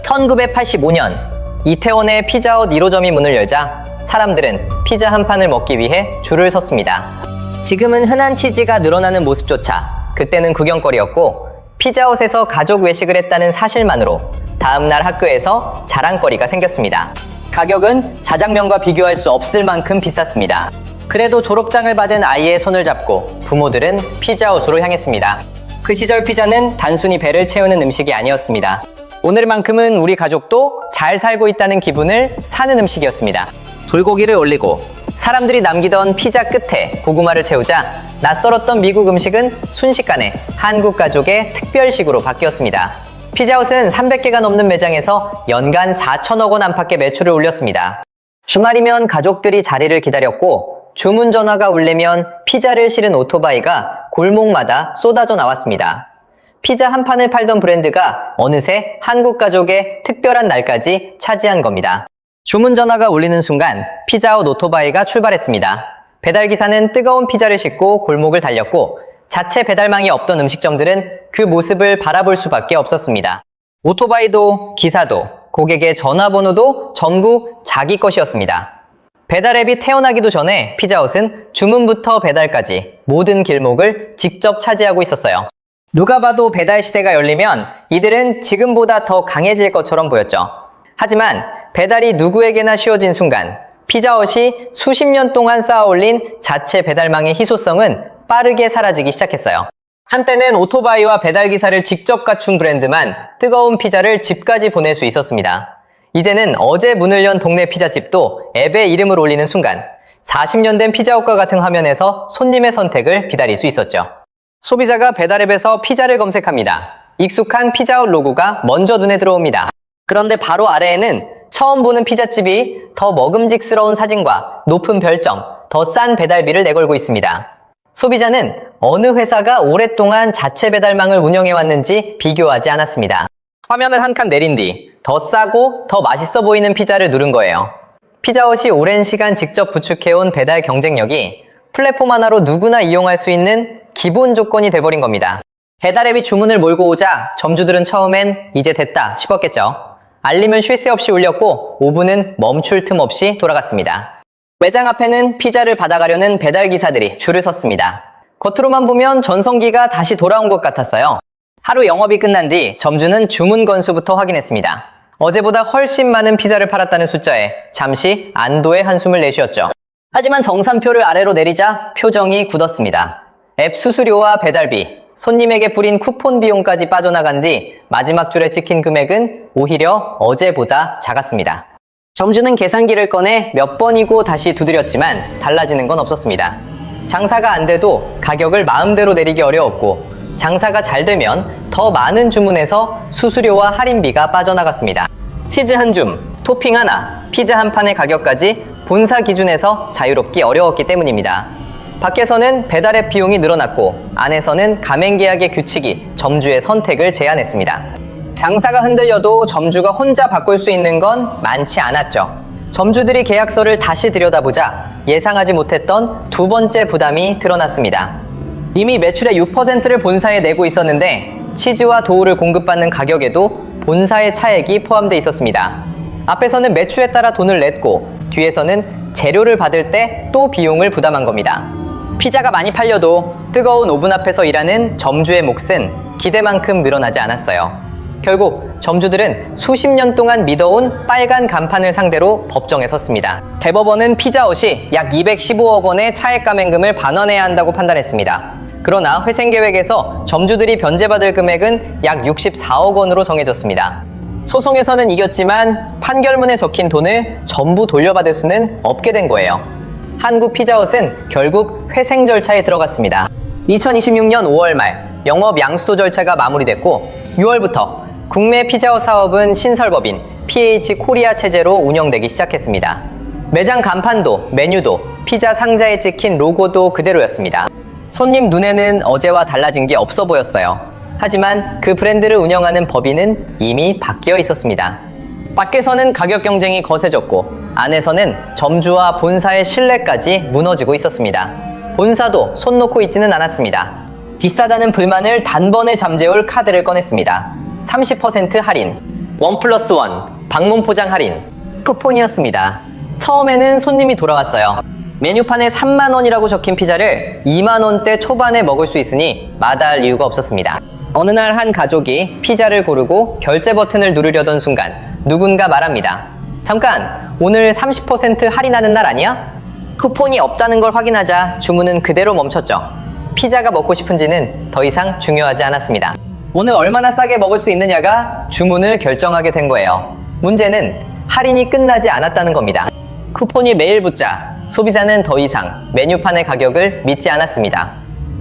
1985년 이태원의 피자헛 1호점이 문을 열자 사람들은 피자 한 판을 먹기 위해 줄을 섰습니다. 지금은 흔한 치즈가 늘어나는 모습조차 그때는 구경거리였고 피자헛에서 가족 외식을 했다는 사실만으로 다음날 학교에서 자랑거리가 생겼습니다. 가격은 자장면과 비교할 수 없을 만큼 비쌌습니다. 그래도 졸업장을 받은 아이의 손을 잡고 부모들은 피자헛으로 향했습니다. 그 시절 피자는 단순히 배를 채우는 음식이 아니었습니다. 오늘만큼은 우리 가족도 잘 살고 있다는 기분을 사는 음식이었습니다. 불고기를 올리고 사람들이 남기던 피자 끝에 고구마를 채우자 낯설었던 미국 음식은 순식간에 한국 가족의 특별식으로 바뀌었습니다. 피자헛은 300개가 넘는 매장에서 연간 4천억 원 안팎의 매출을 올렸습니다. 주말이면 가족들이 자리를 기다렸고 주문 전화가 울리면 피자를 실은 오토바이가 골목마다 쏟아져 나왔습니다. 피자 한 판을 팔던 브랜드가 어느새 한국 가족의 특별한 날까지 차지한 겁니다. 주문 전화가 울리는 순간 피자헛 오토바이가 출발했습니다. 배달기사는 뜨거운 피자를 싣고 골목을 달렸고 자체 배달망이 없던 음식점들은 그 모습을 바라볼 수밖에 없었습니다. 오토바이도 기사도 고객의 전화번호도 전부 자기 것이었습니다. 배달 앱이 태어나기도 전에 피자헛은 주문부터 배달까지 모든 길목을 직접 차지하고 있었어요. 누가 봐도 배달 시대가 열리면 이들은 지금보다 더 강해질 것처럼 보였죠. 하지만 배달이 누구에게나 쉬워진 순간 피자헛이 수십 년 동안 쌓아올린 자체 배달망의 희소성은 빠르게 사라지기 시작했어요. 한때는 오토바이와 배달기사를 직접 갖춘 브랜드만 뜨거운 피자를 집까지 보낼 수 있었습니다. 이제는 어제 문을 연 동네 피자집도 앱에 이름을 올리는 순간 40년 된 피자헛과 같은 화면에서 손님의 선택을 기다릴 수 있었죠. 소비자가 배달앱에서 피자를 검색합니다. 익숙한 피자헛 로고가 먼저 눈에 들어옵니다. 그런데 바로 아래에는 처음 보는 피자집이 더 먹음직스러운 사진과 높은 별점, 더 싼 배달비를 내걸고 있습니다. 소비자는 어느 회사가 오랫동안 자체 배달망을 운영해왔는지 비교하지 않았습니다. 화면을 한 칸 내린 뒤 더 싸고 더 맛있어 보이는 피자를 누른 거예요. 피자헛이 오랜 시간 직접 구축해온 배달 경쟁력이 플랫폼 하나로 누구나 이용할 수 있는 기본 조건이 돼버린 겁니다. 배달앱이 주문을 몰고 오자 점주들은 처음엔 이제 됐다 싶었겠죠. 알림은 쉴 새 없이 울렸고 5분은 멈출 틈 없이 돌아갔습니다. 매장 앞에는 피자를 받아가려는 배달기사들이 줄을 섰습니다. 겉으로만 보면 전성기가 다시 돌아온 것 같았어요. 하루 영업이 끝난 뒤 점주는 주문 건수부터 확인했습니다. 어제보다 훨씬 많은 피자를 팔았다는 숫자에 잠시 안도의 한숨을 내쉬었죠. 하지만 정산표를 아래로 내리자 표정이 굳었습니다. 앱 수수료와 배달비, 손님에게 뿌린 쿠폰 비용까지 빠져나간 뒤 마지막 줄에 찍힌 금액은 오히려 어제보다 작았습니다. 점주는 계산기를 꺼내 몇 번이고 다시 두드렸지만 달라지는 건 없었습니다. 장사가 안 돼도 가격을 마음대로 내리기 어려웠고 장사가 잘 되면 더 많은 주문에서 수수료와 할인비가 빠져나갔습니다. 치즈 한 줌, 토핑 하나, 피자 한 판의 가격까지 본사 기준에서 자유롭기 어려웠기 때문입니다. 밖에서는 배달앱 비용이 늘어났고 안에서는 가맹계약의 규칙이 점주의 선택을 제한했습니다. 장사가 흔들려도 점주가 혼자 바꿀 수 있는 건 많지 않았죠. 점주들이 계약서를 다시 들여다보자 예상하지 못했던 두 번째 부담이 드러났습니다. 이미 매출의 6%를 본사에 내고 있었는데 치즈와 도우를 공급받는 가격에도 본사의 차액이 포함되어 있었습니다. 앞에서는 매출에 따라 돈을 냈고 뒤에서는 재료를 받을 때 또 비용을 부담한 겁니다. 피자가 많이 팔려도 뜨거운 오븐 앞에서 일하는 점주의 몫은 기대만큼 늘어나지 않았어요. 결국 점주들은 수십 년 동안 믿어온 빨간 간판을 상대로 법정에 섰습니다. 대법원은 피자헛이 약 215억 원의 차액 감행금을 반환해야 한다고 판단했습니다. 그러나 회생계획에서 점주들이 변제받을 금액은 약 64억 원으로 정해졌습니다. 소송에서는 이겼지만 판결문에 적힌 돈을 전부 돌려받을 수는 없게 된 거예요. 한국 피자헛은 결국 회생 절차에 들어갔습니다. 2026년 5월 말 영업 양수도 절차가 마무리됐고 6월부터 국내 피자헛 사업은 신설법인 PH 코리아 체제로 운영되기 시작했습니다. 매장 간판도 메뉴도 피자 상자에 찍힌 로고도 그대로였습니다. 손님 눈에는 어제와 달라진 게 없어 보였어요. 하지만 그 브랜드를 운영하는 법인은 이미 바뀌어 있었습니다. 밖에서는 가격 경쟁이 거세졌고 안에서는 점주와 본사의 신뢰까지 무너지고 있었습니다. 본사도 손 놓고 있지는 않았습니다. 비싸다는 불만을 단번에 잠재울 카드를 꺼냈습니다. 30% 할인, 1+1, 방문 포장 할인, 쿠폰이었습니다. 처음에는 손님이 돌아왔어요. 메뉴판에 3만 원이라고 적힌 피자를 2만 원대 초반에 먹을 수 있으니 마다할 이유가 없었습니다. 어느 날 한 가족이 피자를 고르고 결제 버튼을 누르려던 순간 누군가 말합니다. 잠깐, 오늘 30% 할인하는 날 아니야? 쿠폰이 없다는 걸 확인하자 주문은 그대로 멈췄죠. 피자가 먹고 싶은지는 더 이상 중요하지 않았습니다. 오늘 얼마나 싸게 먹을 수 있느냐가 주문을 결정하게 된 거예요. 문제는 할인이 끝나지 않았다는 겁니다. 쿠폰이 매일 붙자 소비자는 더 이상 메뉴판의 가격을 믿지 않았습니다.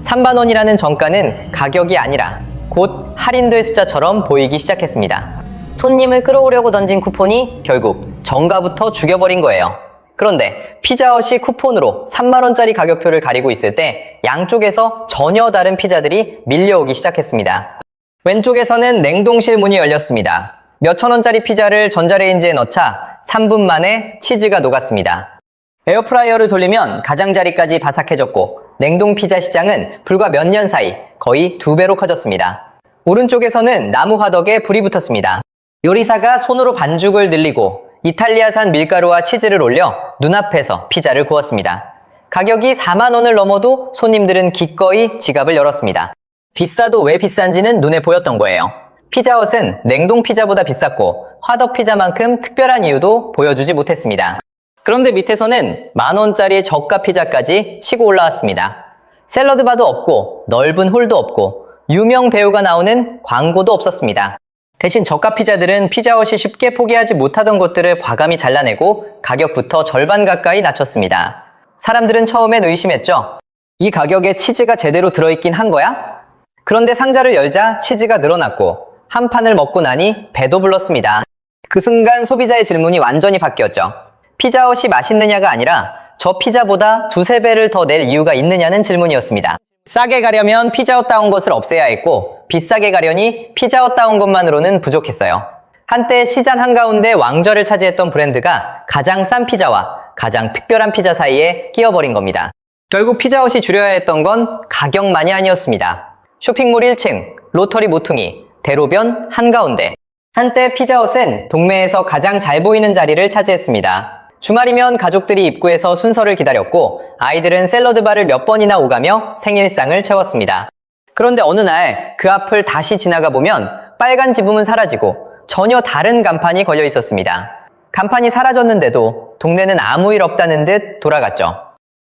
3만 원이라는 정가는 가격이 아니라 곧 할인될 숫자처럼 보이기 시작했습니다. 손님을 끌어오려고 던진 쿠폰이 결국 정가부터 죽여버린 거예요. 그런데 피자헛이 쿠폰으로 3만 원짜리 가격표를 가리고 있을 때 양쪽에서 전혀 다른 피자들이 밀려오기 시작했습니다. 왼쪽에서는 냉동실 문이 열렸습니다. 몇천 원짜리 피자를 전자레인지에 넣자 3분 만에 치즈가 녹았습니다. 에어프라이어를 돌리면 가장자리까지 바삭해졌고 냉동 피자 시장은 불과 몇 년 사이 거의 2배로 커졌습니다. 오른쪽에서는 나무 화덕에 불이 붙었습니다. 요리사가 손으로 반죽을 늘리고 이탈리아산 밀가루와 치즈를 올려 눈앞에서 피자를 구웠습니다. 가격이 4만 원을 넘어도 손님들은 기꺼이 지갑을 열었습니다. 비싸도 왜 비싼지는 눈에 보였던 거예요. 피자헛은 냉동 피자보다 비쌌고 화덕 피자만큼 특별한 이유도 보여주지 못했습니다. 그런데 밑에서는 만원짜리 저가 피자까지 치고 올라왔습니다. 샐러드 바도 없고 넓은 홀도 없고 유명 배우가 나오는 광고도 없었습니다. 대신 저가 피자들은 피자헛이 쉽게 포기하지 못하던 것들을 과감히 잘라내고 가격부터 절반 가까이 낮췄습니다. 사람들은 처음엔 의심했죠. 이 가격에 치즈가 제대로 들어있긴 한 거야? 그런데 상자를 열자 치즈가 늘어났고 한 판을 먹고 나니 배도 불렀습니다. 그 순간 소비자의 질문이 완전히 바뀌었죠. 피자헛이 맛있느냐가 아니라 저 피자보다 두세 배를 더 낼 이유가 있느냐는 질문이었습니다. 싸게 가려면 피자헛다운 것을 없애야 했고 비싸게 가려니 피자헛다운 것만으로는 부족했어요. 한때 시장 한가운데 왕좌를 차지했던 브랜드가 가장 싼 피자와 가장 특별한 피자 사이에 끼어버린 겁니다. 결국 피자헛이 줄여야 했던 건 가격만이 아니었습니다. 쇼핑몰 1층, 로터리 모퉁이, 대로변 한가운데. 한때 피자헛은 동네에서 가장 잘 보이는 자리를 차지했습니다. 주말이면 가족들이 입구에서 순서를 기다렸고 아이들은 샐러드바를 몇 번이나 오가며 생일상을 채웠습니다. 그런데 어느 날 그 앞을 다시 지나가 보면 빨간 지붕은 사라지고 전혀 다른 간판이 걸려 있었습니다. 간판이 사라졌는데도 동네는 아무 일 없다는 듯 돌아갔죠.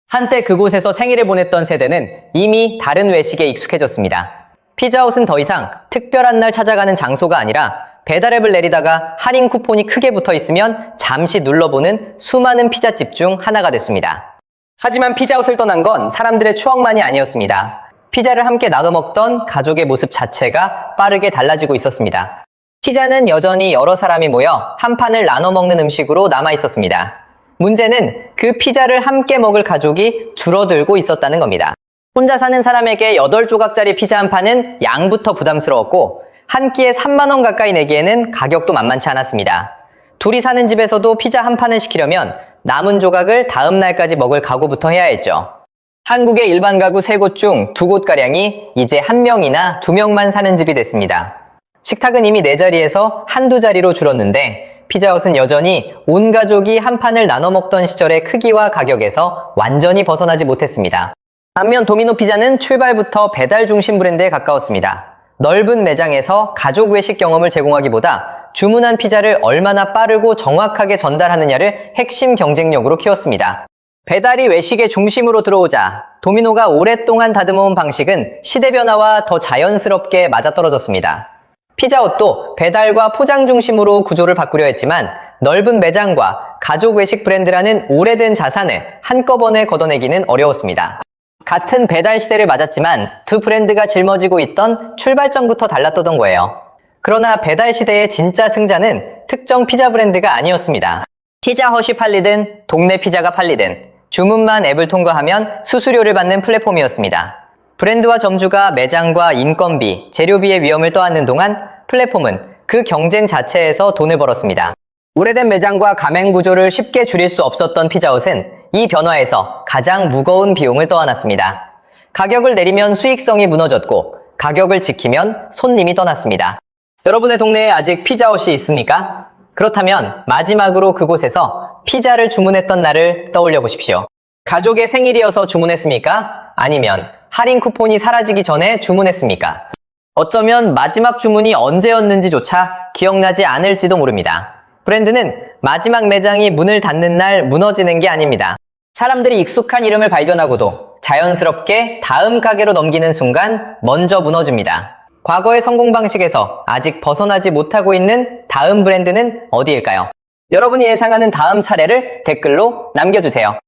한때 그곳에서 생일을 보냈던 세대는 이미 다른 외식에 익숙해졌습니다. 피자헛은 더 이상 특별한 날 찾아가는 장소가 아니라 배달앱을 내리다가 할인 쿠폰이 크게 붙어 있으면 잠시 눌러보는 수많은 피자집 중 하나가 됐습니다. 하지만 피자헛을 떠난 건 사람들의 추억만이 아니었습니다. 피자를 함께 나눠 먹던 가족의 모습 자체가 빠르게 달라지고 있었습니다. 피자는 여전히 여러 사람이 모여 한 판을 나눠 먹는 음식으로 남아 있었습니다. 문제는 그 피자를 함께 먹을 가족이 줄어들고 있었다는 겁니다. 혼자 사는 사람에게 8조각짜리 피자 한 판은 양부터 부담스러웠고 한 끼에 3만 원 가까이 내기에는 가격도 만만치 않았습니다. 둘이 사는 집에서도 피자 한 판을 시키려면 남은 조각을 다음 날까지 먹을 각오부터 해야 했죠. 한국의 일반 가구 3곳 중 2곳가량이 이제 1명이나 2명만 사는 집이 됐습니다. 식탁은 이미 4자리에서 한두 자리로 줄었는데 피자헛은 여전히 온 가족이 한 판을 나눠 먹던 시절의 크기와 가격에서 완전히 벗어나지 못했습니다. 반면 도미노 피자는 출발부터 배달 중심 브랜드에 가까웠습니다. 넓은 매장에서 가족 외식 경험을 제공하기보다 주문한 피자를 얼마나 빠르고 정확하게 전달하느냐를 핵심 경쟁력으로 키웠습니다. 배달이 외식의 중심으로 들어오자 도미노가 오랫동안 다듬어온 방식은 시대 변화와 더 자연스럽게 맞아떨어졌습니다. 피자헛도 배달과 포장 중심으로 구조를 바꾸려 했지만 넓은 매장과 가족 외식 브랜드라는 오래된 자산을 한꺼번에 걷어내기는 어려웠습니다. 같은 배달 시대를 맞았지만 두 브랜드가 짊어지고 있던 출발점부터 달랐던 거예요. 그러나 배달 시대의 진짜 승자는 특정 피자 브랜드가 아니었습니다. 피자헛이 팔리든 동네 피자가 팔리든 주문만 앱을 통과하면 수수료를 받는 플랫폼이었습니다. 브랜드와 점주가 매장과 인건비, 재료비의 위험을 떠안는 동안 플랫폼은 그 경쟁 자체에서 돈을 벌었습니다. 오래된 매장과 가맹 구조를 쉽게 줄일 수 없었던 피자헛은 이 변화에서 가장 무거운 비용을 떠안았습니다. 가격을 내리면 수익성이 무너졌고 가격을 지키면 손님이 떠났습니다. 여러분의 동네에 아직 피자헛이 있습니까? 그렇다면 마지막으로 그곳에서 피자를 주문했던 날을 떠올려 보십시오. 가족의 생일이어서 주문했습니까? 아니면 할인 쿠폰이 사라지기 전에 주문했습니까? 어쩌면 마지막 주문이 언제였는지조차 기억나지 않을지도 모릅니다. 브랜드는 마지막 매장이 문을 닫는 날 무너지는 게 아닙니다. 사람들이 익숙한 이름을 발견하고도 자연스럽게 다음 가게로 넘기는 순간 먼저 무너집니다. 과거의 성공 방식에서 아직 벗어나지 못하고 있는 다음 브랜드는 어디일까요? 여러분이 예상하는 다음 차례를 댓글로 남겨주세요.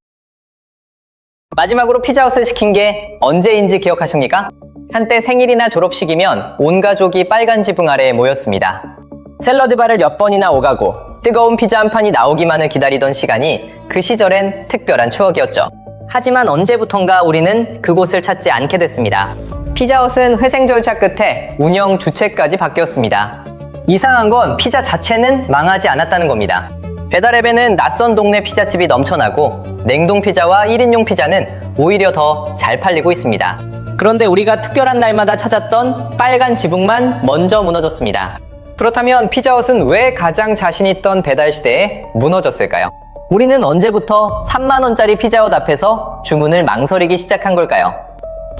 마지막으로 피자헛을 시킨 게 언제인지 기억하십니까? 한때 생일이나 졸업식이면 온 가족이 빨간 지붕 아래에 모였습니다. 샐러드바를 몇 번이나 오가고 뜨거운 피자 한 판이 나오기만을 기다리던 시간이 그 시절엔 특별한 추억이었죠. 하지만 언제부턴가 우리는 그곳을 찾지 않게 됐습니다. 피자헛은 회생 절차 끝에 운영 주체까지 바뀌었습니다. 이상한 건 피자 자체는 망하지 않았다는 겁니다. 배달앱에는 낯선 동네 피자집이 넘쳐나고 냉동 피자와 1인용 피자는 오히려 더 잘 팔리고 있습니다. 그런데 우리가 특별한 날마다 찾았던 빨간 지붕만 먼저 무너졌습니다. 그렇다면 피자헛은 왜 가장 자신 있던 배달 시대에 무너졌을까요? 우리는 언제부터 3만 원짜리 피자헛 앞에서 주문을 망설이기 시작한 걸까요?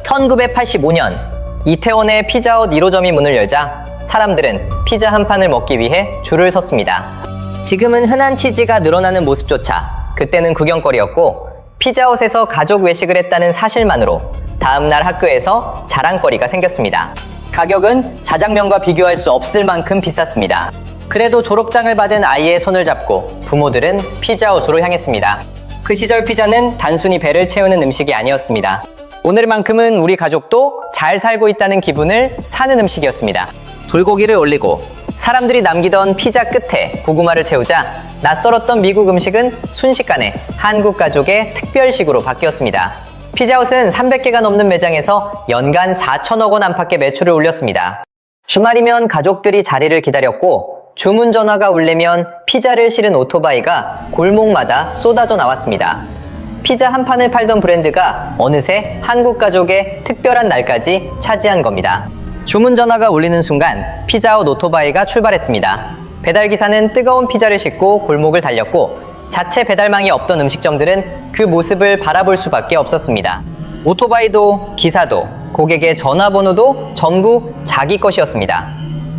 1985년 이태원의 피자헛 1호점이 문을 열자 사람들은 피자 한 판을 먹기 위해 줄을 섰습니다. 지금은 흔한 치즈가 늘어나는 모습조차 그때는 구경거리였고 피자헛에서 가족 외식을 했다는 사실만으로 다음날 학교에서 자랑거리가 생겼습니다. 가격은 자장면과 비교할 수 없을 만큼 비쌌습니다. 그래도 졸업장을 받은 아이의 손을 잡고 부모들은 피자헛으로 향했습니다. 그 시절 피자는 단순히 배를 채우는 음식이 아니었습니다. 오늘만큼은 우리 가족도 잘 살고 있다는 기분을 사는 음식이었습니다. 불고기를 올리고 사람들이 남기던 피자 끝에 고구마를 채우자 낯설었던 미국 음식은 순식간에 한국 가족의 특별식으로 바뀌었습니다. 피자헛은 300개가 넘는 매장에서 연간 4천억 원 안팎의 매출을 올렸습니다. 주말이면 가족들이 자리를 기다렸고 주문 전화가 울리면 피자를 실은 오토바이가 골목마다 쏟아져 나왔습니다. 피자 한 판을 팔던 브랜드가 어느새 한국 가족의 특별한 날까지 차지한 겁니다. 주문 전화가 울리는 순간 피자헛 오토바이가 출발했습니다. 배달기사는 뜨거운 피자를 싣고 골목을 달렸고 자체 배달망이 없던 음식점들은 그 모습을 바라볼 수밖에 없었습니다. 오토바이도 기사도 고객의 전화번호도 전부 자기 것이었습니다.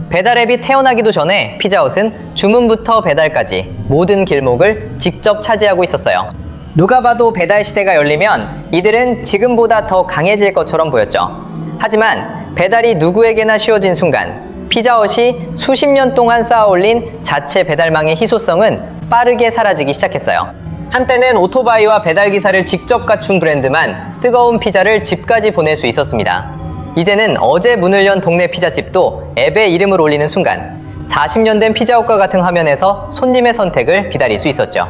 배달 앱이 태어나기도 전에 피자헛은 주문부터 배달까지 모든 길목을 직접 차지하고 있었어요. 누가 봐도 배달 시대가 열리면 이들은 지금보다 더 강해질 것처럼 보였죠. 하지만 배달이 누구에게나 쉬워진 순간 피자헛이 수십 년 동안 쌓아올린 자체 배달망의 희소성은 빠르게 사라지기 시작했어요. 한때는 오토바이와 배달기사를 직접 갖춘 브랜드만 뜨거운 피자를 집까지 보낼 수 있었습니다. 이제는 어제 문을 연 동네 피자집도 앱에 이름을 올리는 순간 40년 된 피자헛과 같은 화면에서 손님의 선택을 기다릴 수 있었죠.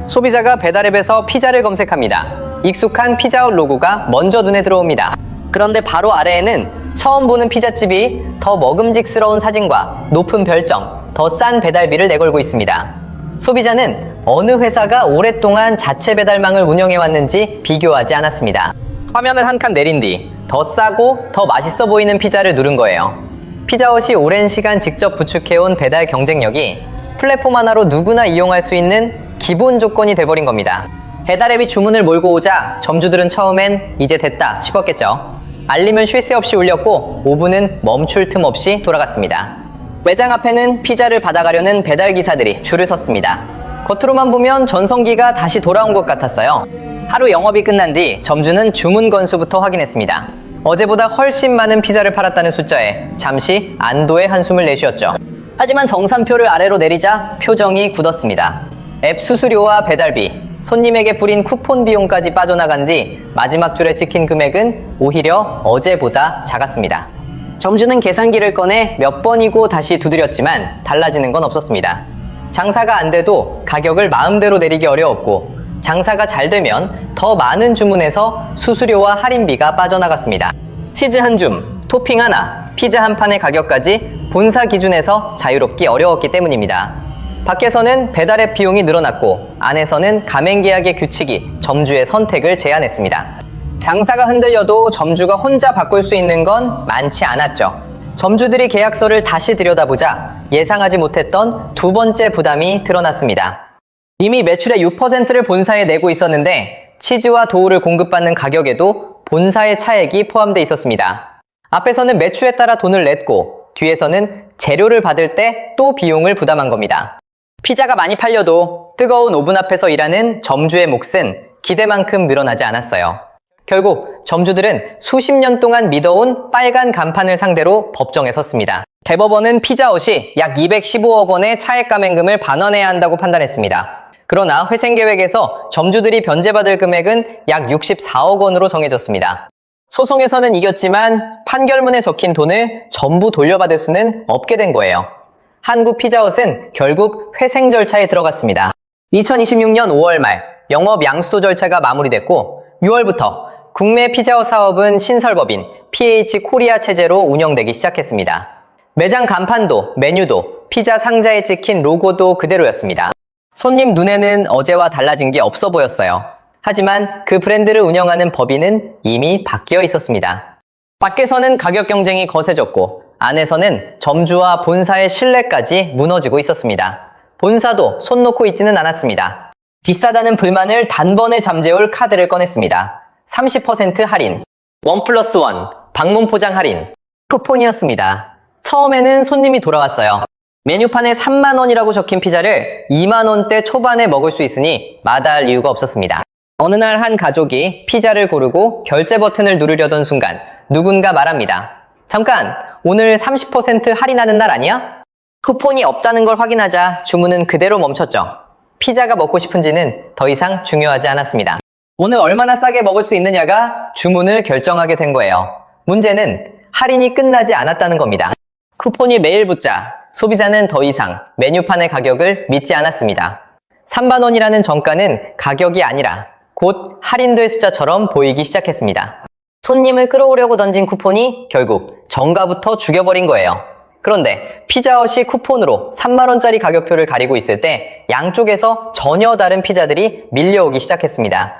소비자가 배달앱에서 피자를 검색합니다. 익숙한 피자헛 로고가 먼저 눈에 들어옵니다. 그런데 바로 아래에는 처음 보는 피자집이 더 먹음직스러운 사진과 높은 별점, 더 싼 배달비를 내걸고 있습니다. 소비자는 어느 회사가 오랫동안 자체 배달망을 운영해왔는지 비교하지 않았습니다. 화면을 한 칸 내린 뒤 더 싸고 더 맛있어 보이는 피자를 누른 거예요. 피자헛이 오랜 시간 직접 구축해온 배달 경쟁력이 플랫폼 하나로 누구나 이용할 수 있는 기본 조건이 돼버린 겁니다. 배달앱이 주문을 몰고 오자 점주들은 처음엔 이제 됐다 싶었겠죠. 알림은 쉴 새 없이 울렸고 5분은 멈출 틈 없이 돌아갔습니다. 매장 앞에는 피자를 받아가려는 배달기사들이 줄을 섰습니다. 겉으로만 보면 전성기가 다시 돌아온 것 같았어요. 하루 영업이 끝난 뒤 점주는 주문 건수부터 확인했습니다. 어제보다 훨씬 많은 피자를 팔았다는 숫자에 잠시 안도의 한숨을 내쉬었죠. 하지만 정산표를 아래로 내리자 표정이 굳었습니다. 앱 수수료와 배달비, 손님에게 뿌린 쿠폰 비용까지 빠져나간 뒤 마지막 줄에 찍힌 금액은 오히려 어제보다 작았습니다. 점주는 계산기를 꺼내 몇 번이고 다시 두드렸지만 달라지는 건 없었습니다. 장사가 안 돼도 가격을 마음대로 내리기 어려웠고 장사가 잘 되면 더 많은 주문에서 수수료와 할인비가 빠져나갔습니다. 치즈 한 줌, 토핑 하나, 피자 한 판의 가격까지 본사 기준에서 자유롭기 어려웠기 때문입니다. 밖에서는 배달앱 비용이 늘어났고 안에서는 가맹계약의 규칙이 점주의 선택을 제한했습니다. 장사가 흔들려도 점주가 혼자 바꿀 수 있는 건 많지 않았죠. 점주들이 계약서를 다시 들여다보자 예상하지 못했던 두 번째 부담이 드러났습니다. 이미 매출의 6%를 본사에 내고 있었는데 치즈와 도우를 공급받는 가격에도 본사의 차액이 포함되어 있었습니다. 앞에서는 매출에 따라 돈을 냈고 뒤에서는 재료를 받을 때 또 비용을 부담한 겁니다. 피자가 많이 팔려도 뜨거운 오븐 앞에서 일하는 점주의 몫은 기대만큼 늘어나지 않았어요. 결국 점주들은 수십 년 동안 믿어온 빨간 간판을 상대로 법정에 섰습니다. 대법원은 피자헛이 약 215억 원의 차액 감액금을 반환해야 한다고 판단했습니다. 그러나 회생계획에서 점주들이 변제받을 금액은 약 64억 원으로 정해졌습니다. 소송에서는 이겼지만 판결문에 적힌 돈을 전부 돌려받을 수는 없게 된 거예요. 한국 피자헛은 결국 회생 절차에 들어갔습니다. 2026년 5월 말 영업 양수도 절차가 마무리됐고 6월부터 국내 피자헛 사업은 신설법인 PH 코리아 체제로 운영되기 시작했습니다. 매장 간판도 메뉴도 피자 상자에 찍힌 로고도 그대로였습니다. 손님 눈에는 어제와 달라진 게 없어 보였어요. 하지만 그 브랜드를 운영하는 법인은 이미 바뀌어 있었습니다. 밖에서는 가격 경쟁이 거세졌고 안에서는 점주와 본사의 신뢰까지 무너지고 있었습니다. 본사도 손 놓고 있지는 않았습니다. 비싸다는 불만을 단번에 잠재울 카드를 꺼냈습니다. 30% 할인, 1+1, 방문 포장 할인, 쿠폰이었습니다. 처음에는 손님이 돌아왔어요. 메뉴판에 3만 원이라고 적힌 피자를 2만 원대 초반에 먹을 수 있으니 마다할 이유가 없었습니다. 어느 날 한 가족이 피자를 고르고 결제 버튼을 누르려던 순간 누군가 말합니다. 잠깐, 오늘 30% 할인하는 날 아니야? 쿠폰이 없다는 걸 확인하자 주문은 그대로 멈췄죠. 피자가 먹고 싶은지는 더 이상 중요하지 않았습니다. 오늘 얼마나 싸게 먹을 수 있느냐가 주문을 결정하게 된 거예요. 문제는 할인이 끝나지 않았다는 겁니다. 쿠폰이 매일 붙자 소비자는 더 이상 메뉴판의 가격을 믿지 않았습니다. 3만 원이라는 정가는 가격이 아니라 곧 할인될 숫자처럼 보이기 시작했습니다. 손님을 끌어오려고 던진 쿠폰이 결국 정가부터 죽여버린 거예요. 그런데 피자헛이 쿠폰으로 3만 원짜리 가격표를 가리고 있을 때 양쪽에서 전혀 다른 피자들이 밀려오기 시작했습니다.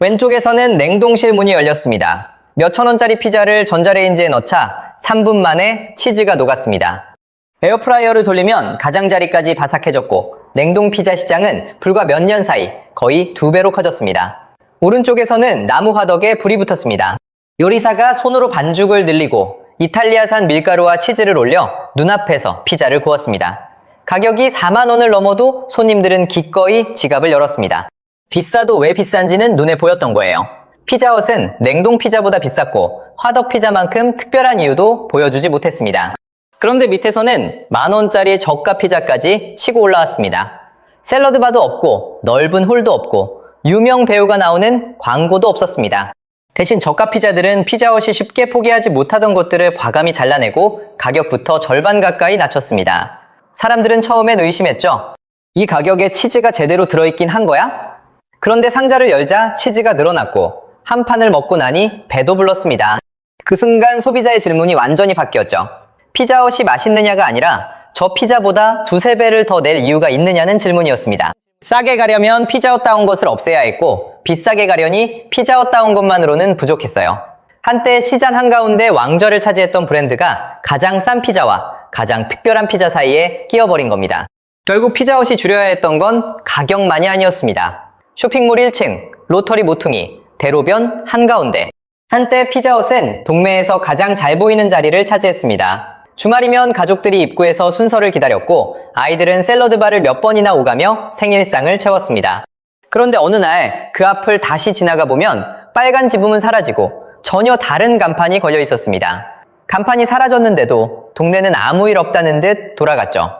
왼쪽에서는 냉동실 문이 열렸습니다. 몇천 원짜리 피자를 전자레인지에 넣자 3분 만에 치즈가 녹았습니다. 에어프라이어를 돌리면 가장자리까지 바삭해졌고 냉동 피자 시장은 불과 몇 년 사이 거의 2배로 커졌습니다. 오른쪽에서는 나무 화덕에 불이 붙었습니다. 요리사가 손으로 반죽을 늘리고 이탈리아산 밀가루와 치즈를 올려 눈앞에서 피자를 구웠습니다. 가격이 4만 원을 넘어도 손님들은 기꺼이 지갑을 열었습니다. 비싸도 왜 비싼지는 눈에 보였던 거예요. 피자헛은 냉동 피자보다 비쌌고 화덕 피자만큼 특별한 이유도 보여주지 못했습니다. 그런데 밑에서는 만 원짜리 저가 피자까지 치고 올라왔습니다. 샐러드 바도 없고 넓은 홀도 없고 유명 배우가 나오는 광고도 없었습니다. 대신 저가 피자들은 피자헛이 쉽게 포기하지 못하던 것들을 과감히 잘라내고 가격부터 절반 가까이 낮췄습니다. 사람들은 처음엔 의심했죠. 이 가격에 치즈가 제대로 들어있긴 한 거야? 그런데 상자를 열자 치즈가 늘어났고 한 판을 먹고 나니 배도 불렀습니다. 그 순간 소비자의 질문이 완전히 바뀌었죠. 피자헛이 맛있느냐가 아니라 저 피자보다 2~3배를 더 낼 이유가 있느냐는 질문이었습니다. 싸게 가려면 피자헛다운 것을 없애야 했고 비싸게 가려니 피자헛다운 것만으로는 부족했어요. 한때 시장 한가운데 왕좌를 차지했던 브랜드가 가장 싼 피자와 가장 특별한 피자 사이에 끼어버린 겁니다. 결국 피자헛이 줄여야 했던 건 가격만이 아니었습니다. 쇼핑몰 1층, 로터리 모퉁이, 대로변 한가운데. 한때 피자헛은 동네에서 가장 잘 보이는 자리를 차지했습니다. 주말이면 가족들이 입구에서 순서를 기다렸고 아이들은 샐러드바를 몇 번이나 오가며 생일상을 채웠습니다. 그런데 어느 날 그 앞을 다시 지나가 보면 빨간 지붕은 사라지고 전혀 다른 간판이 걸려 있었습니다. 간판이 사라졌는데도 동네는 아무 일 없다는 듯 돌아갔죠.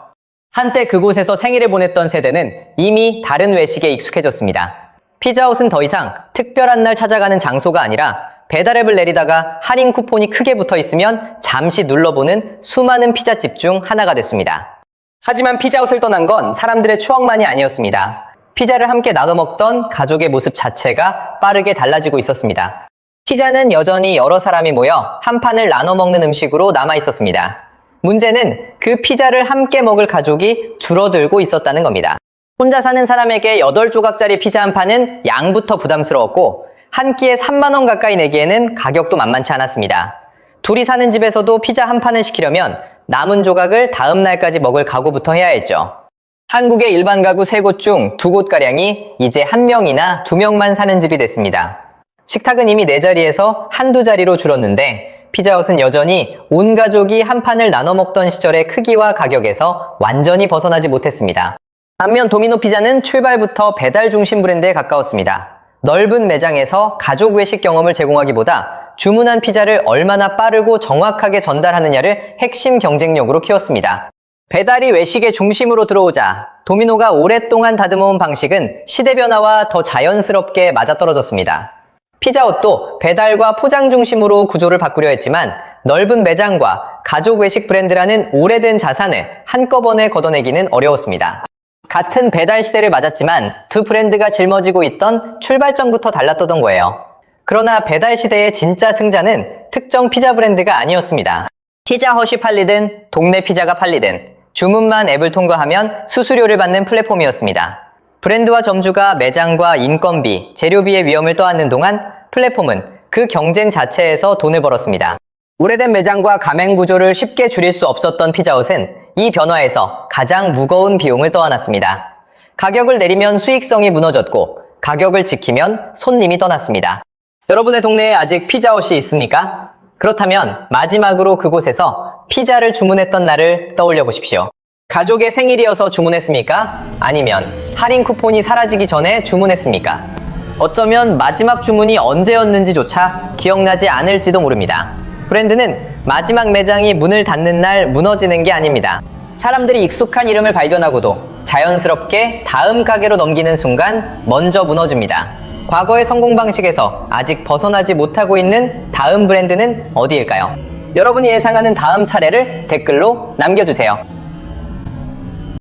한때 그곳에서 생일을 보냈던 세대는 이미 다른 외식에 익숙해졌습니다. 피자헛은 더 이상 특별한 날 찾아가는 장소가 아니라 배달앱을 내리다가 할인 쿠폰이 크게 붙어 있으면 잠시 눌러보는 수많은 피자집 중 하나가 됐습니다. 하지만 피자헛을 떠난 건 사람들의 추억만이 아니었습니다. 피자를 함께 나눠 먹던 가족의 모습 자체가 빠르게 달라지고 있었습니다. 피자는 여전히 여러 사람이 모여 한 판을 나눠 먹는 음식으로 남아 있었습니다. 문제는 그 피자를 함께 먹을 가족이 줄어들고 있었다는 겁니다. 혼자 사는 사람에게 8조각짜리 피자 한 판은 양부터 부담스러웠고 한 끼에 3만 원 가까이 내기에는 가격도 만만치 않았습니다. 둘이 사는 집에서도 피자 한 판을 시키려면 남은 조각을 다음 날까지 먹을 각오부터 해야 했죠. 한국의 일반 가구 3곳 중 2곳가량이 이제 1명이나 2명만 사는 집이 됐습니다. 식탁은 이미 4자리에서 한두 자리로 줄었는데 피자헛은 여전히 온 가족이 한 판을 나눠 먹던 시절의 크기와 가격에서 완전히 벗어나지 못했습니다. 반면 도미노 피자는 출발부터 배달 중심 브랜드에 가까웠습니다. 넓은 매장에서 가족 외식 경험을 제공하기보다 주문한 피자를 얼마나 빠르고 정확하게 전달하느냐를 핵심 경쟁력으로 키웠습니다. 배달이 외식의 중심으로 들어오자 도미노가 오랫동안 다듬어온 방식은 시대 변화와 더 자연스럽게 맞아떨어졌습니다. 피자헛도 배달과 포장 중심으로 구조를 바꾸려 했지만 넓은 매장과 가족 외식 브랜드라는 오래된 자산을 한꺼번에 걷어내기는 어려웠습니다. 같은 배달 시대를 맞았지만 두 브랜드가 짊어지고 있던 출발점부터 달랐던 거예요. 그러나 배달 시대의 진짜 승자는 특정 피자 브랜드가 아니었습니다. 피자헛이 팔리든 동네 피자가 팔리든 주문만 앱을 통과하면 수수료를 받는 플랫폼이었습니다. 브랜드와 점주가 매장과 인건비, 재료비의 위험을 떠안는 동안 플랫폼은 그 경쟁 자체에서 돈을 벌었습니다. 오래된 매장과 가맹 구조를 쉽게 줄일 수 없었던 피자헛은 이 변화에서 가장 무거운 비용을 떠안았습니다. 가격을 내리면 수익성이 무너졌고 가격을 지키면 손님이 떠났습니다. 여러분의 동네에 아직 피자헛이 있습니까? 그렇다면 마지막으로 그곳에서 피자를 주문했던 날을 떠올려 보십시오. 가족의 생일이어서 주문했습니까? 아니면 할인 쿠폰이 사라지기 전에 주문했습니까? 어쩌면 마지막 주문이 언제였는지조차 기억나지 않을지도 모릅니다. 브랜드는 마지막 매장이 문을 닫는 날 무너지는 게 아닙니다. 사람들이 익숙한 이름을 발견하고도 자연스럽게 다음 가게로 넘기는 순간 먼저 무너집니다. 과거의 성공 방식에서 아직 벗어나지 못하고 있는 다음 브랜드는 어디일까요? 여러분이 예상하는 다음 차례를 댓글로 남겨주세요.